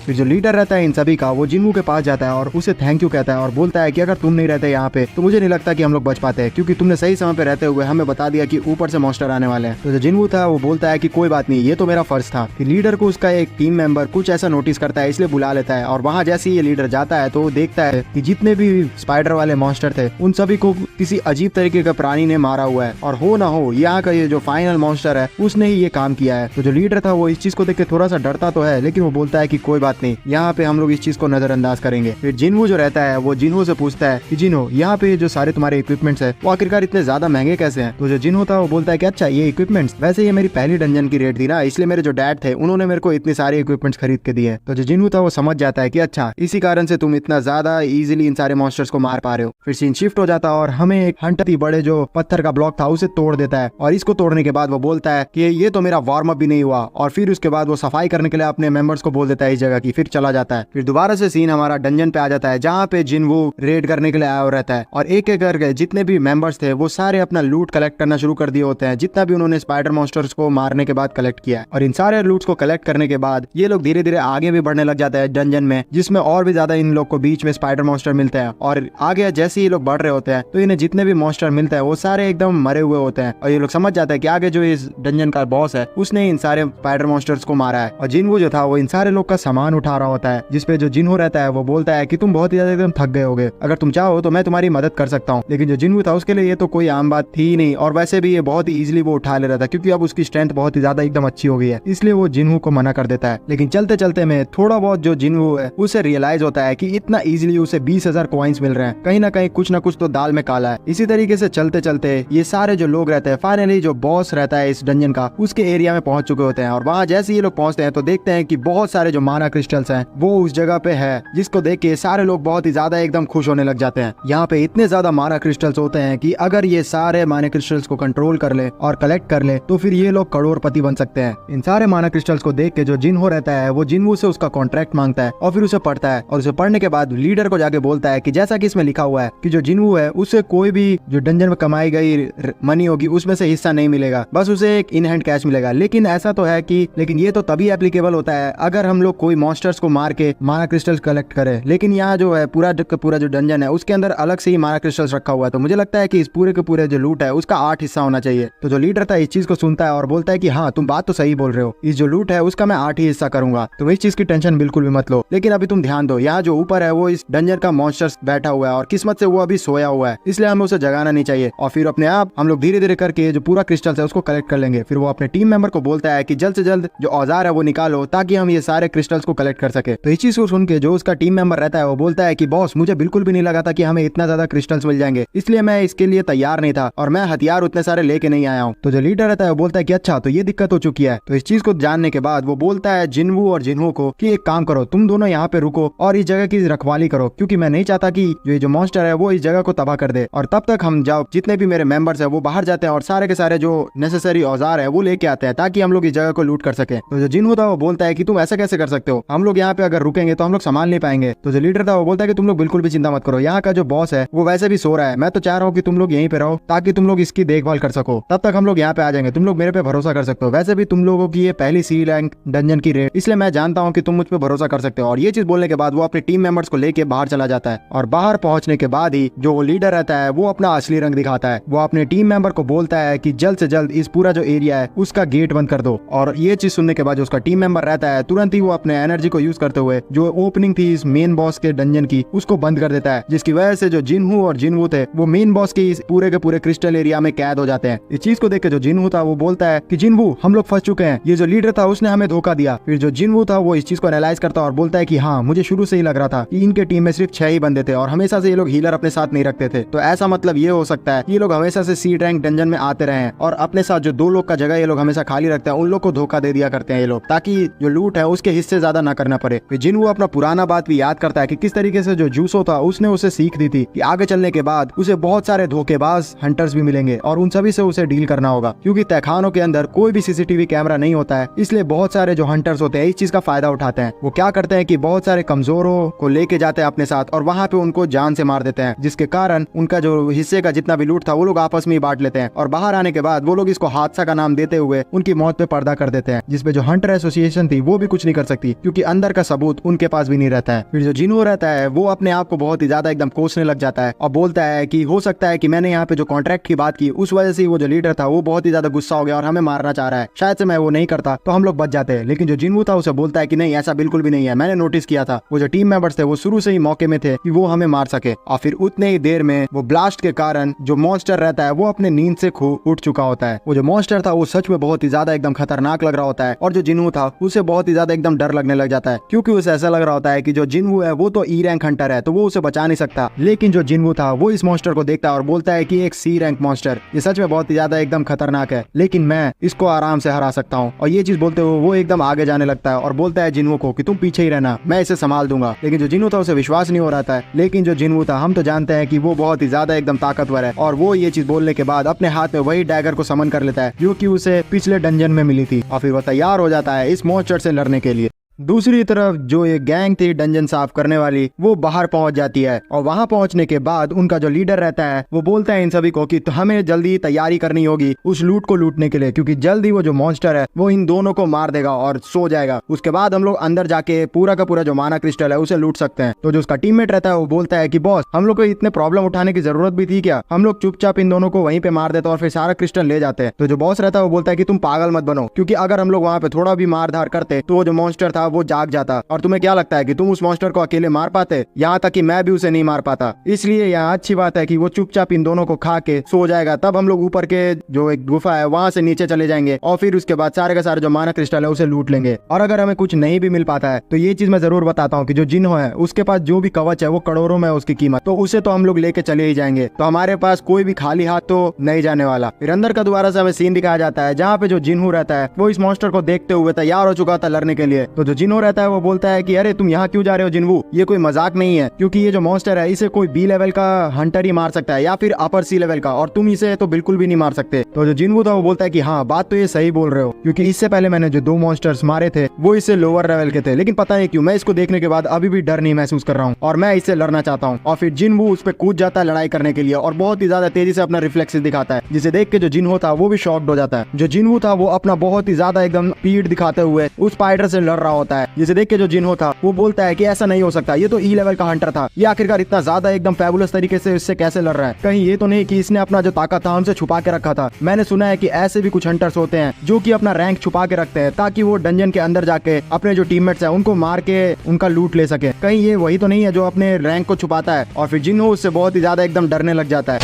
फिर जो लीडर रहता है इन सभी का वो जिनवू के पास जाता है और उसे थैंक यू कहता है, और बोलता है कि अगर तुम नहीं रहते यहाँ पे तो मुझे नहीं लगता कि हम लोग बच पाते, क्योंकि तुमने सही समय पे रहते हुए हमें बता दिया कि ऊपर से मॉन्स्टर आने वाले हैं। तो जो जिनवू था वो बोलता है कि कोई बात नहीं, ये तो मेरा फर्ज था। फिर लीडर को उसका एक टीम मेंबर कुछ ऐसा नोटिस करता है, इसलिए बुला लेता है, और वहाँ जैसे ये लीडर जाता है तो वो देखता है कि जितने भी स्पाइडर वाले मॉन्स्टर थे उन सभी को किसी अजीब तरीके का प्राणी ने मारा हुआ है, और हो ना हो यहाँ का ये जो फाइनल मॉन्स्टर है उसने ही ये काम किया है। तो जो लीडर था वो इस चीज को देख के थोड़ा सा डरता तो है, लेकिन वो बोलता है कि कोई बात बात नहीं, यहाँ पे हम लोग इस चीज को नजरअंदाज करेंगे। फिर जिनवू जो रहता है वो जिनहो से पूछता है कि जिनहो, यहाँ पे जो सारे तुम्हारे इक्विपमेंट्स है वो आखिरकार इतने ज्यादा महंगे कैसे हैं? तो जो जिनहो था वो बोलता है कि अच्छा ये इक्विपमेंट्स, वैसे ये मेरी पहली डंजन की रेट थी ना, इसलिए मेरे जो डैड थे उन्होंने मेरे को इतने सारे इक्विपमेंट्स खरीद के दिए। तो जो जिनहो था वो समझ जाता है कि अच्छा इसी कारण से तुम इतना ज्यादा इजीली इन सारे मॉन्स्टर्स को मार पा रहे हो। फिर सीन शिफ्ट हो जाता है और हमें एक हंटर बड़े जो पत्थर का ब्लॉक था उसे तोड़ देता है, और इसको तोड़ने के बाद वो बोलता है कि ये तो मेरा वार्म अप भी नहीं हुआ, और फिर उसके बाद वो सफाई करने के लिए अपने मेंबर्स को बोल देता है इस जगह की, फिर चला जाता है। फिर दोबारा से सीन हमारा डंजन पे आ जाता है जहाँ पे जिनवू रेड करने के लिए आया रहता है, और एक एक करके जितने भी मेंबर्स थे वो सारे अपना लूट कलेक्ट करना शुरू कर दिए होते हैं, जितना भी उन्होंने स्पाइडर मॉन्स्टर्स को मारने के बाद कलेक्ट किया है। और इन सारे लूट्स को कलेक्ट करने के बाद ये लोग धीरे धीरे आगे भी बढ़ने लग जाता है डंजन में, जिसमें और भी ज्यादा इन लोग को बीच में स्पाइडर मॉन्स्टर मिलते हैं। और आगे जैसे ये लोग बढ़ रहे होते हैं तो इन्हें जितने भी मॉन्स्टर मिलते हैं वो सारे एकदम मरे हुए होते हैं, और ये लोग समझ जाते हैं कि आगे जो इस डंजन का बॉस है उसने इन सारे स्पाइडर मॉन्स्टर्स को मारा है। और जिनवू जो था वो इन सारे लोग का सामान उठा रहा होता है, जिसपे जो जिनहो रहता है वो बोलता है कि तुम बहुत ही ज्यादा एकदम थक गए होगे, अगर तुम चाहो तो मैं तुम्हारी मदद कर सकता हूँ। लेकिन जो जिनवू था उसके लिए ये तो कोई आम बात थी ही नहीं, और वैसे भी ये बहुत ही इजीली वो उठा ले रहा था क्योंकि अब उसकी स्ट्रेंथ बहुत ही ज्यादा एकदम अच्छी हो गई है, इसलिए वो जिनवू को मना कर देता है। लेकिन चलते चलते में थोड़ा बहुत जो जिनवू है उसे रियलाइज होता है कि इतना इजीली उसे 20,000 कॉइन्स मिल रहे हैं, कहीं ना कहीं कुछ ना कुछ तो दाल में काला है। इसी तरीके से चलते चलते ये सारे जो लोग रहते हैं फाइनली जो बॉस रहता है इस डंजन का उसके एरिया में पहुंच चुके होते हैं, और वहाँ जैसे ये लोग पहुंचते हैं तो देखते हैं कि बहुत सारे जो माना क्रिस्टल्स हैं वो उस जगह पे है, जिसको देख के सारे लोग बहुत ही ज्यादा एकदम खुश होने लग जाते हैं। यहाँ पे इतने ज्यादा माना क्रिस्टल्स होते हैं कि अगर ये सारे माना क्रिस्टल्स को कंट्रोल कर ले और कलेक्ट कर ले तो फिर ये लोग करोड़पति बन सकते हैं। इन सारे माना क्रिस्टल्स को देख के जो जिनहो रहता है वो जिनवू से उसका कॉन्ट्रैक्ट मांगता है और फिर उसे पढ़ता है, और उसे पढ़ने के बाद लीडर को जाके बोलता है कि जैसा कि इसमें लिखा हुआ है कि जो जिनवू है उसे कोई भी जो डंजन में कमाई गई मनी होगी उसमें से हिस्सा नहीं मिलेगा, बस उसे एक इन हैंड कैश मिलेगा। लेकिन ऐसा तो है कि लेकिन ये तो तभी एप्लीकेबल होता है अगर हम लोग कोई मॉन्स्टर्स को मार के माना क्रिस्टल्स कलेक्ट करें। लेकिन यहाँ जो है पूरा जो डंजन है उसके अंदर अलग से ही माना क्रिस्टल्स रखा हुआ है, तो मुझे लगता है कि इस पूरे के पूरे जो लूट है उसका 8 हिस्सा होना चाहिए। तो जो लीडर था इस चीज को सुनता है और बोलता है कि हाँ तुम बात तो सही बोल रहे हो, इस जो लूट है उसका मैं 8 ही हिस्सा करूंगा, तुम इस चीज की टेंशन बिल्कुल भी मत लो। लेकिन अभी तुम ध्यान दो, यहाँ जो ऊपर है वो इस डंजन का मॉन्स्टर्स बैठा हुआ है और किस्मत से वो अभी सोया हुआ है, इसलिए हमें उसे जगाना नहीं चाहिए, और फिर अपने आप हम लोग धीरे धीरे करके जो पूरा क्रिस्टल्स है उसको कलेक्ट कर लेंगे। फिर वो अपने टीम मेंबर को बोलता है कि जल्द से जल्द जो औजार है वो निकालो ताकि हम ये सारे क्रिस्टल्स को कलेक्ट कर सके। तो इस चीज को सुन के जो उसका टीम मेंबर रहता है वो बोलता है कि बॉस मुझे बिल्कुल भी नहीं लगा था कि हमें इतना ज्यादा क्रिस्टल्स मिल जाएंगे, इसलिए मैं इसके लिए तैयार नहीं था और मैं हथियार उतने सारे लेके नहीं आया हूँ। तो जो लीडर रहता है वो बोलता है कि अच्छा तो ये दिक्कत हो चुकी है। तो इस चीज को जानने के बाद वो बोलता है जिनवू और जिनहो को कि एक काम करो, तुम दोनों यहाँ पे रुको और इस जगह की रखवाली करो, क्योंकि मैं नहीं चाहता कि जो मॉन्स्टर है वो इस जगह को तबाह कर दे, और तब तक हम जाओ जितने भी मेरे मेंबर्स है वो बाहर जाते हैं और सारे के सारे जो नेसेसरी औजार है वो लेके आते हैं ताकि हम लोग इस जगह को लूट कर सके। तो जो जिनहो था वो बोलता है कि तुम ऐसा कैसे कर सकते हो, हम लोग यहाँ पे अगर रुकेंगे तो हम लोग संभाल नहीं पाएंगे। तो जो लीडर था वो बोलता है कि तुम लोग बिल्कुल भी चिंता मत करो, यहाँ का जो बॉस है वो वैसे भी सो रहा है, मैं तो चाह रहा हूँ कि तुम लोग यहीं पे रहो ताकि तुम लोग इसकी देखभाल कर सको, तब तक हम लोग यहाँ पे आ जाएंगे, तुम लोग मेरे पे भरोसा कर सकते हो। वैसे भी तुम लोगों की ये पहली सी रैंक डंजन की रेड, इसलिए मैं जानता हूँ कि तुम मुझ पे भरोसा कर सकते हो। और ये चीज बोलने के बाद वो अपने टीम मेंबर्स को लेके बाहर चला जाता है, और बाहर पहुंचने के बाद ही जो वो लीडर रहता है वो अपना असली रंग दिखाता है। वो अपने टीम मेंबर को बोलता है कि जल्द से जल्द इस पूरा जो एरिया है उसका गेट बंद कर दो, और ये चीज सुनने के बाद जो उसका टीम मेंबर रहता है तुरंत ही वो अपने एनर्जी को यूज करते हुए जो ओपनिंग थी इस मेन बॉस के डंजन की उसको बंद कर देता है, जिसकी वजह से जो जिनहू और जिनवू थे वो मेन बॉस के इस पूरे के पूरे क्रिस्टल एरिया में कैद हो जाते हैं। इस चीज को देख के जो जिनहू था वो बोलता है कि जिनवू हम लोग फंस चुके हैं, ये जो लीडर था उसने हमें धोखा दिया। फिर जो जिनवू था वो इस चीज को एनालाइज करता और बोलता है कि हाँ मुझे शुरू से ही लग रहा था कि इनके टीम में सिर्फ 6 ही बंदे थे और हमेशा से ये लोग हीलर अपने साथ नहीं रखते थे, तो ऐसा मतलब ये हो सकता है ये लोग हमेशा से सी रैंक डंजन में आते रहे हैं और अपने साथ जो 2 लोग का जगह ये लोग हमेशा खाली रखते हैं उन लोग को धोखा दे दिया करते हैं ये लोग, ताकि जो लूट है उसके हिस्से ज्यादा ना करना पड़े। फिर जिनवू अपना पुराना बात भी याद करता है कि किस तरीके से जो जूसो था उसने उसे सीख दी थी कि आगे चलने के बाद उसे बहुत सारे धोखेबाज हंटर्स भी मिलेंगे और उन सभी से उसे डील करना होगा, क्योंकि तहखानों के अंदर कोई भी सीसीटीवी कैमरा नहीं होता है, इसलिए बहुत सारे जो हंटर्स होते हैं इस चीज का फायदा उठाते हैं। वो क्या करते हैं कि बहुत सारे कमजोरों को लेके जाते हैं अपने साथ और वहाँ पे उनको जान से मार देते हैं, जिसके कारण उनका जो हिस्से का जितना भी लूट था वो लोग आपस में ही बांट लेते हैं, और बाहर आने के बाद वो लोग इसको हादसा का नाम देते हुए उनकी मौत पे पर्दा कर देते हैं, जिसपे जो हंटर एसोसिएशन थी वो भी कुछ नहीं कर सकती क्योंकि अंदर का सबूत उनके पास भी नहीं रहता है। फिर जो जिनहो रहता है वो अपने आप को बहुत ही ज्यादा एकदम कोसने लग जाता है और बोलता है कि हो सकता है कि मैंने यहाँ पे जो कॉन्ट्रैक्ट की बात की उस वजह से वो जो लीडर था वो बहुत ही ज्यादा गुस्सा हो गया और हमें मारना चाह रहा है, शायद से मैं वो नहीं करता तो हम लोग बच जाते हैं। लेकिन जो जिनहो था उसे बोलता है कि नहीं ऐसा बिल्कुल भी नहीं है, मैंने नोटिस किया था वो जो टीम मेंबर्स थे वो शुरू से ही मौके में थे कि वो हमें मार सके, और फिर उतने ही देर में वो ब्लास्ट के कारण जो मॉन्स्टर रहता है वो अपने नींद से उठ चुका होता है। वो जो मॉन्स्टर था वो सच में बहुत ही ज्यादा एकदम खतरनाक लग रहा होता है और जो जिनहो था उसे बहुत ही ज्यादा एकदम डर लगने लग लग जाता है, क्योंकि उसे ऐसा लग रहा होता है कि जो जिनवू है वो तो ई रैंक हंटर है, तो वो उसे बचा नहीं सकता। लेकिन जो जिनवू था वो इस मॉन्स्टर को देखता है और बोलता है कि एक सी रैंक मॉन्स्टर, ये सच में बहुत ही ज्यादा एकदम खतरनाक है, लेकिन मैं इसको आराम से हरा सकता हूँ। और ये चीज बोलते हुए वो एकदम आगे जाने लगता है और बोलता है जिनवू को कि तुम पीछे ही रहना, मैं इसे संभाल दूंगा। लेकिन जो जिनवू था उसे विश्वास नहीं हो रहा था। लेकिन जो जिनवू था, हम तो जानते हैं कि वो बहुत ही ज्यादा एकदम ताकतवर है, और वो ये चीज बोलने के बाद अपने हाथ में वही डैगर को समन कर लेता है जो कि उसे पिछले डंजन में मिली थी, और फिर वो तैयार हो जाता है इस मॉन्स्टर से लड़ने के लिए। दूसरी तरफ जो ये गैंग थी डंजन साफ करने वाली, वो बाहर पहुंच जाती है, और वहां पहुंचने के बाद उनका जो लीडर रहता है वो बोलता है इन सभी को कि तो हमें जल्दी तैयारी करनी होगी उस लूट को लूटने के लिए, क्योंकि जल्दी वो जो मॉन्स्टर है वो इन दोनों को मार देगा और सो जाएगा। उसके बाद हम लोग अंदर जाके पूरा का पूरा जो माना क्रिस्टल है उसे लूट सकते हैं। तो जो उसका टीममेट रहता है वो बोलता है कि बॉस, हम लोग को इतने प्रॉब्लम उठाने की जरूरत भी थी क्या, हम लोग चुपचाप इन दोनों को वहीं पे मार देते और फिर सारा क्रिस्टल ले जाते हैं। तो जो बॉस रहता है वो बोलता है कि तुम पागल मत बनो, क्योंकि अगर हम लोग वहाँ पे थोड़ा भी मार धार करते तो वो जो मॉन्स्टर था वो जाग जाता, और तुम्हें क्या लगता है कि तुम उस मॉन्स्टर को अकेले मार पाते? यहाँ तक कि मैं भी उसे नहीं मार पाता। इसलिए यहाँ अच्छी बात है कि वो चुपचाप इन दोनों को खा के सो जाएगा। तब हम लोग ऊपर के जो एक गुफा है वहां से नीचे चले जाएंगे, और फिर उसके बाद सारे का सारे जो माना क्रिस्टल है उसे लूट लेंगे। और अगर हमें कुछ नहीं भी मिल पाता है तो ये चीज मैं जरूर बताता हूँ कि जो जिन्हो है उसके पास जो भी कवच है वो करोड़ों में है उसकी कीमत, तो उसे तो हम लोग लेके चले ही जाएंगे। तो हमारे पास कोई भी खाली हाथ तो नहीं जाने वाला। फिर अंदर का दोबारा से हमें सीन दिखाया जाता है जहाँ पे जो जिन्हो रहता है वो इस मॉन्स्टर को देखते हुए तैयार हो चुका था लड़ने के लिए। तो जो जिन्हो रहता है वो बोलता है कि अरे तुम यहाँ क्यों जा रहे हो जिन्वू, ये कोई मजाक नहीं है, क्योंकि ये जो मॉन्स्टर है इसे कोई बी लेवल का हंटर ही मार सकता है या फिर अपर सी लेवल का, और तुम इसे तो बिल्कुल भी नहीं मार सकते। तो जो जिन्वू था वो बोलता है कि हाँ बात तो ये सही बोल रहे हो, क्योंकि इससे पहले मैंने जो 2 मॉन्स्टर्स मारे थे वो इससे लोअर लेवल के थे, लेकिन पता नहीं क्यों मैं इसको देखने के बाद अभी भी डर नहीं महसूस कर रहा हूँ और मैं इससे लड़ना चाहता हूँ। और फिर जिन्वू उस पर कूद जाता है लड़ाई करने के लिए और बहुत ही ज्यादा तेजी से अपना रिफ्लेक्सेस दिखाता है, जिसे देख के जो जिन्हो था वो भी शॉक्ड हो जाता है। जो जिन्वू था वो अपना बहुत ही ज्यादा एकदम स्पीड दिखाते हुए उस स्पाइडर से लड़ रहा होता है, जिसे देख के जो जिन्हो था वो बोलता है कि ऐसा नहीं हो सकता, ये तो ई लेवल का हंटर था, ये आखिरकार इतना ज्यादा एकदम फैबुलस तरीके से इससे कैसे लड़ रहा है, कहीं ये तो नहीं कि इसने अपना जो ताकत था हमसे छुपा के रखा था। मैंने सुना है कि ऐसे भी कुछ हंटर्स होते हैं जो कि अपना रैंक छुपा के रखते हैं ताकि वो डंजन के अंदर जाके अपने जो टीममेट्स हैं उनको मार के उनका लूट ले सके, कहीं ये वही तो नहीं है जो अपने रैंक को छुपाता है। और फिर जिन्हो उससे बहुत ही ज्यादा एकदम डरने लग जाता है।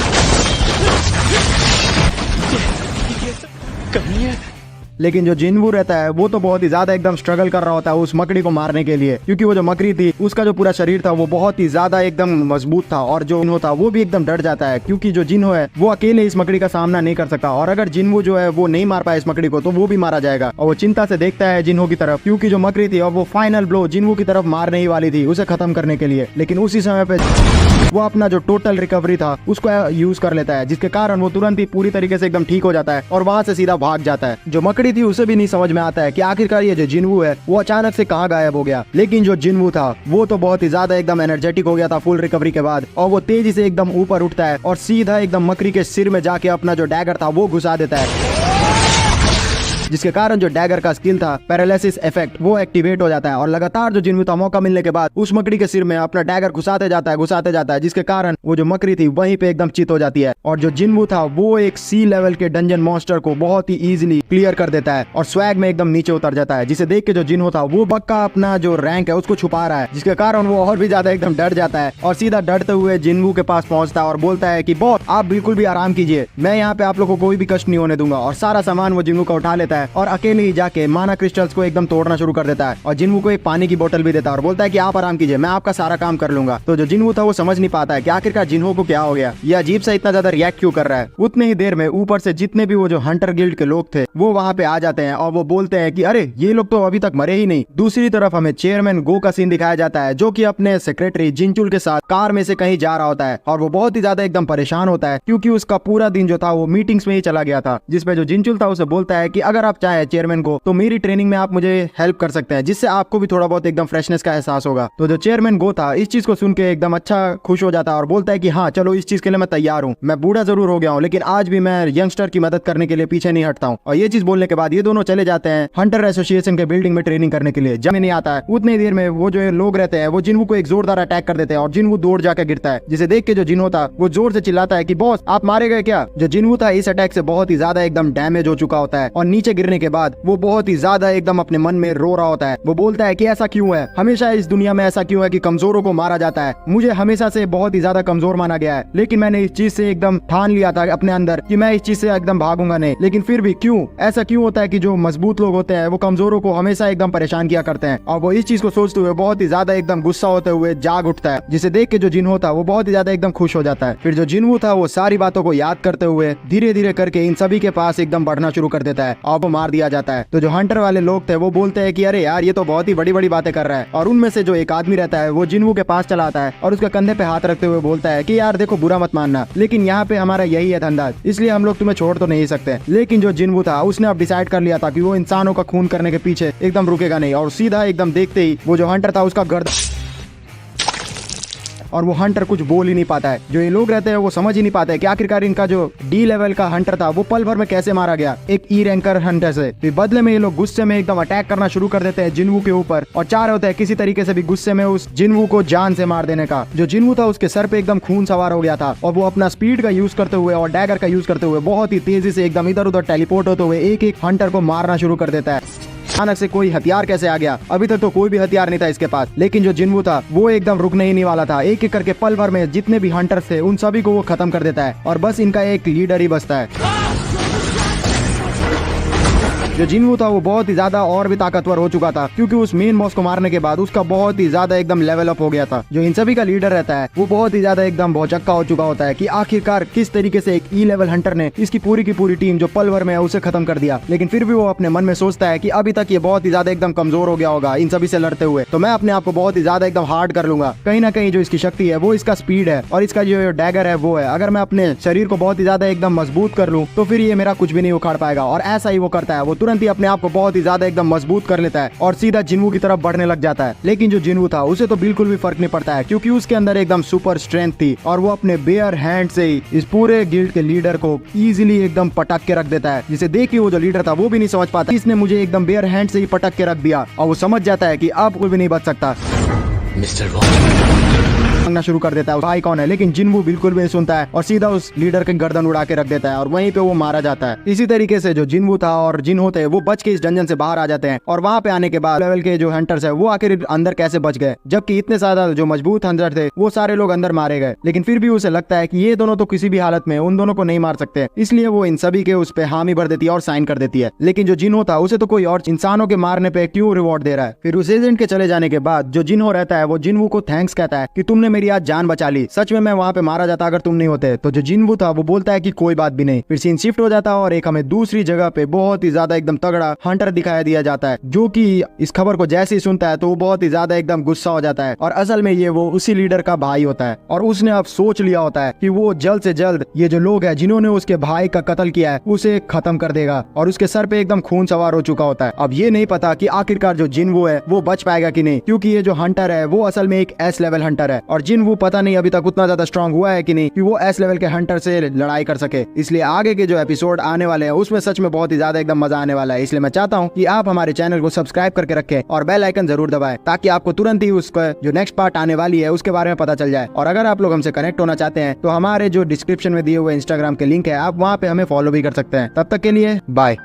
कहीं है लेकिन जो जिन्वू रहता है वो तो बहुत ही ज्यादा एकदम स्ट्रगल कर रहा होता है उस मकड़ी को मारने के लिए, क्योंकि वो जो मकड़ी थी उसका जो पूरा शरीर था वो बहुत ही ज्यादा एकदम मजबूत था, और जो जिन्हो था वो भी एकदम डर जाता है, क्योंकि जो जिन्हो है वो अकेले इस मकड़ी का सामना नहीं कर सकता, और अगर जिन्वू जो है वो नहीं मार पाए इस मकड़ी को तो वो भी मारा जाएगा। और वो चिंता से देखता है जिन्हो की तरफ, क्योंकि जो मकड़ी थी और वो फाइनल ब्लो जिन्वू की तरफ मारने ही वाली थी उसे खत्म करने के लिए, लेकिन उसी समय पे वो अपना जो टोटल रिकवरी था उसको यूज कर लेता है, जिसके कारण वो तुरंत ही पूरी तरीके से एकदम ठीक हो जाता है और वहां से सीधा भाग जाता है। जो मकड़ी थी उसे भी नहीं समझ में आता है कि आखिरकार ये जो जिन्वू है वो अचानक से कहाँ गायब हो गया, लेकिन जो जिन्वू था वो तो बहुत ही ज्यादा एकदम एनर्जेटिक हो गया था फुल रिकवरी के बाद, और वो तेजी से एकदम ऊपर उठता है और सीधा एकदम मकड़ी के सिर में जाके अपना जो डैगर था वो घुसा देता है, जिसके कारण जो डैगर का स्किल था पैरालिसिस इफेक्ट वो एक्टिवेट हो जाता है, और लगातार जो जिन्वू था मौका मिलने के बाद उस मकड़ी के सिर में अपना डैगर घुसाते जाता है, जिसके कारण वो जो मकड़ी थी वहीं पे एकदम चित हो जाती है, और जो जिन्वू था वो एक सी लेवल के डंजन मॉन्स्टर को बहुत ही इजीली क्लियर कर देता है और स्वैग में एकदम नीचे उतर जाता है, जिसे देख के जो जिन्वू था वो पक्का अपना जो रैंक है उसको छुपा रहा है, जिसके कारण वो और भी ज्यादा एकदम डर जाता है और सीधा डरते हुए जिन्वू के पास पहुंचता है और बोलता है कि बॉस आप बिल्कुल भी आराम कीजिए, मैं यहाँ पे आप लोगों को कोई भी कष्ट नहीं होने दूंगा, और सारा सामान वो जिन्वू का उठा लेता है और अकेले ही जाके माना क्रिस्टल्स को एकदम तोड़ना शुरू कर देता है, और जिन्वू को एक पानी की बोतल भी देता है और बोलता है कि आप आराम कीजिए, मैं आपका सारा काम कर लूंगा। तो जो जिन्वू था वो समझ नहीं पाता है कि आखिरकार जिन्वू को क्या हो गया, ये अजीब सा इतना ज्यादा रिएक्ट क्यों कर रहा है। उतने ही देर में ऊपर से जितने भी वो जो हंटर गिल्ड के लोग थे वो वहाँ पे आ जाते हैं और वो बोलते हैं कि अरे ये लोग तो अभी तक मरे ही नहीं। दूसरी तरफ हमें चेयरमैन गो का सीन दिखाया जाता है जो कि अपने सेक्रेटरी जिनचुल के साथ कार में से कहीं जा रहा होता है, और वो बहुत ही ज्यादा एकदम परेशान होता है क्योंकि उसका पूरा दिन जो था वो मीटिंग्स में ही चला गया था, जिसपे जो जिनचुल था उसे बोलता है कि अगर आप चाहे चेयरमैन को तो मेरी ट्रेनिंग में आप मुझे हेल्प कर सकते हैं, जिससे आपको भी थोड़ा बहुत एकदम फ्रेशनेस का एहसास होगा। तो जो चेयरमैन गो था इस चीज को सुन के एकदम अच्छा खुश हो जाता है और बोलता है कि हाँ चलो इस चीज के लिए मैं तैयार हूँ, मैं बूढ़ा जरूर हो गया हूँ लेकिन आज भी मैं यंगस्टर की मदद करने के लिए पीछे नहीं हटता हूँ। और ये चीज बोलने के बाद ये दोनों चले जाते हैं हंटर एसोसिएशन के बिल्डिंग में ट्रेनिंग करने के लिए। जब नहीं आता है उतनी देर में वो जो लोग रहते हैं वो जिन्वू को एक जोरदार अटैक कर देते हैं और जिन्वू दौड़ जाकर गिरता है, जिसे देख के जो जिन्हो था वो जोर से चिल्लाता है कि बॉस आप मारे गए क्या। जो जिन्वू था इस अटैक से बहुत ही ज्यादा एकदम डैमेज हो चुका होता है और नीचे नीचे गिरने के बाद वो बहुत ही ज्यादा एकदम अपने मन में रो रहा होता है। वो बोलता है कि ऐसा क्यों है, हमेशा इस दुनिया में ऐसा क्यों है कि कमजोरों को मारा जाता है। मुझे हमेशा से बहुत ही ज्यादा कमजोर माना गया है, लेकिन मैंने इस चीज से एकदम ठान लिया था अपने अंदर कि मैं इस चीज से एकदम भागूंगा नहीं। लेकिन फिर भी क्यों ऐसा क्यों होता है कि जो मजबूत लोग होते हैं वो कमजोरों को हमेशा एकदम परेशान किया करते हैं। और वो इस चीज को सोचते हुए बहुत ही ज्यादा एकदम गुस्सा होते हुए जाग उठता है, जिसे देख के जो जिन्हो था वो बहुत ही ज्यादा एकदम खुश हो जाता है। फिर जो जिन्हो था वो सारी बातों को याद करते हुए धीरे धीरे करके इन सभी के पास एकदम बढ़ना शुरू कर देता है और वो मार दिया जाता है। तो जो हंटर वाले लोग थे वो बोलते हैं कि अरे यार ये तो बहुत ही बड़ी बड़ी बातें कर रहा है। और उनमें से जो एक आदमी रहता है वो जिन्हो के पास चला आता है और उसके कंधे पे हाथ रखते हुए बोलता है कि यार देखो बुरा मत मानना, लेकिन यहाँ पे हमारा यही है धंधा, इसलिए हम लोग तुम्हें छोड़ तो नहीं सकते। लेकिन जो जिन्हो था उसने अब डिसाइड कर लिया था कि वो इंसानों का खून करने के पीछे एकदम रुकेगा नहीं। और सीधा एकदम देखते ही वो जो हंटर था उसका गर्दन, और वो हंटर कुछ बोल ही नहीं पाता है। जो ये लोग रहते हैं वो समझ ही नहीं पाते कि आखिरकार इनका जो डी लेवल का हंटर था वो पल भर में कैसे मारा गया एक ई रैंकर हंटर से। फिर बदले में ये लोग गुस्से में एकदम अटैक करना शुरू कर देते हैं जिन्हो के ऊपर और चाह रहे होते हैं किसी तरीके से भी गुस्से में उस जिन्हो को जान से मार देने का। जो जिन्हो था उसके सर पे एकदम खून सवार हो गया था और वो अपना स्पीड का यूज करते हुए और डैगर का यूज करते हुए बहुत ही तेजी से एकदम इधर उधर टेलीपोर्ट होते हुए एक एक हंटर को मारना शुरू कर देता है। अचानक से कोई हथियार कैसे आ गया? अभी तक तो कोई भी हथियार नहीं था इसके पास, लेकिन जो जिन्हो था वो एकदम रुकने ही नहीं वाला था। एक एक करके पल भर में जितने भी हंटर्स थे उन सभी को वो खत्म कर देता है और बस इनका एक लीडर ही बचता है। जो जिन्हो था वो बहुत ही ज्यादा और भी ताकतवर हो चुका था, क्योंकि उस मेन बॉस को मारने के बाद उसका बहुत ही ज्यादा एकदम लेवल अप हो गया था। जो इन सभी का लीडर रहता है वो बहुत ही ज्यादा एकदम भौचक्का हो चुका होता है कि आखिरकार किस तरीके से एक ई लेवल हंटर ने इसकी पूरी की पूरी टीम जो पल भर में है उसे खत्म कर दिया। लेकिन फिर भी वो अपने मन में सोचता है कि अभी तक ये बहुत ही ज्यादा एकदम कमजोर हो गया होगा इन सभी से लड़ते हुए, तो मैं अपने आप को बहुत ही ज्यादा एकदम हार्ड कर लूंगा। कहीं ना कहीं जो इसकी शक्ति है वो इसका स्पीड है और इसका जो डैगर है वो है। अगर मैं अपने शरीर को बहुत ही ज्यादा एकदम मजबूत कर लूं तो फिर ये मेरा कुछ भी नहीं उखाड़ पाएगा। और ऐसा ही वो करता है, वो तुरंत ही अपने आप को बहुत ही ज्यादा एकदम मजबूत कर लेता है और सीधा जिन्हो की तरफ बढ़ने लग जाता है। लेकिन जो जिन्हो था उसे तो बिल्कुल भी फर्क नहीं पड़ता है, क्योंकि उसके अंदर एकदम सुपर स्ट्रेंथ थी और वो अपने बेयर हैंड से ही इस पूरे गिल्ड के लीडर को इजीली एकदम पटक के रख देता है। जिसे देख के वो जो लीडर था वो भी नहीं समझ पाता इसने मुझे एकदम बेयर हैंड से ही पटक के रख दिया, और वो समझ जाता है कि अब कोई भी नहीं बच सकता। मिस्टर वॉन मांगना शुरू कर देता है भाई कौन है, लेकिन जिन्हो बिल्कुल भी नहीं सुनता है और सीधा उस लीडर के गर्दन उड़ा के रख देता है और वहीं पे वो मारा जाता है। इसी तरीके से जो जिन्हो था और जिन्हो थे वो बच के इस डंजन से बाहर आ जाते हैं और वहां पे आने के बाद लेवल के जो हंटर्स है वो आखिर अंदर कैसे बच गए, जबकि इतने ज्यादा जो मजबूत हंटर थे वो सारे लोग अंदर मारे गए। लेकिन फिर भी उसे लगता है कि ये दोनों तो किसी भी हालत में उन दोनों को नहीं मार सकते, इसलिए वो इन सभी के उस पे हामी भर देती है और साइन कर देती है। लेकिन जो जिन्हो था उसे तो कोई और इंसानों के मारने पे क्यों रिवॉर्ड दे रहा है। फिर उस एजेंट के चले जाने के बाद जो जिन्हो रहता है वो जिन्हो को थैंक्स कहता है कि तुमने मेरी आज जान बचा ली, सच में मैं वहाँ पे मारा जाता अगर तुम नहीं होते। तो जो जिन्हो था वो बोलता है कि कोई बात भी नहीं। फिर सीन शिफ्ट हो जाता है और एक हमें दूसरी जगह पे बहुत ही ज्यादा एकदम तगड़ा हंटर दिखाया दिया जाता है, जो कि इस खबर को जैसे ही सुनता है तो वो बहुत ही ज्यादा एकदम गुस्सा हो जाता है और असल में ये वो उसी लीडर का भाई होता है और उसने अब सोच लिया होता है कि वो जल्द से जल्द ये जो लोग हैं जिन्होंने उसके भाई का कत्ल किया है उसे खत्म कर देगा और उसके सर पे एकदम खून सवार हो चुका होता है। अब ये नहीं पता कि आखिरकार जो जिन्हो है वो बच पाएगा कि नहीं, क्योंकि ये जो हंटर है वो असल में एक एस लेवल हंटर है और जिन्हो पता नहीं अभी तक उतना ज्यादा स्ट्रांग हुआ है कि नहीं कि वो एस लेवल के हंटर से लड़ाई कर सके। इसलिए आगे के जो एपिसोड आने वाले हैं उसमें सच में बहुत ही ज्यादा एकदम मजा आने वाला है। इसलिए मैं चाहता हूँ कि आप हमारे चैनल को सब्सक्राइब करके रखें और बेल आइकन जरूर दबाएं, ताकि आपको तुरंत ही उसका जो नेक्स्ट पार्ट आने वाली है उसके बारे में पता चल जाए। और अगर आप लोग हमसे कनेक्ट होना चाहते हैं तो हमारे जो डिस्क्रिप्शन में दिए हुए इंस्टाग्राम के लिंक है आप वहाँ पे हमें फॉलो भी कर सकते हैं। तब तक के लिए बाय।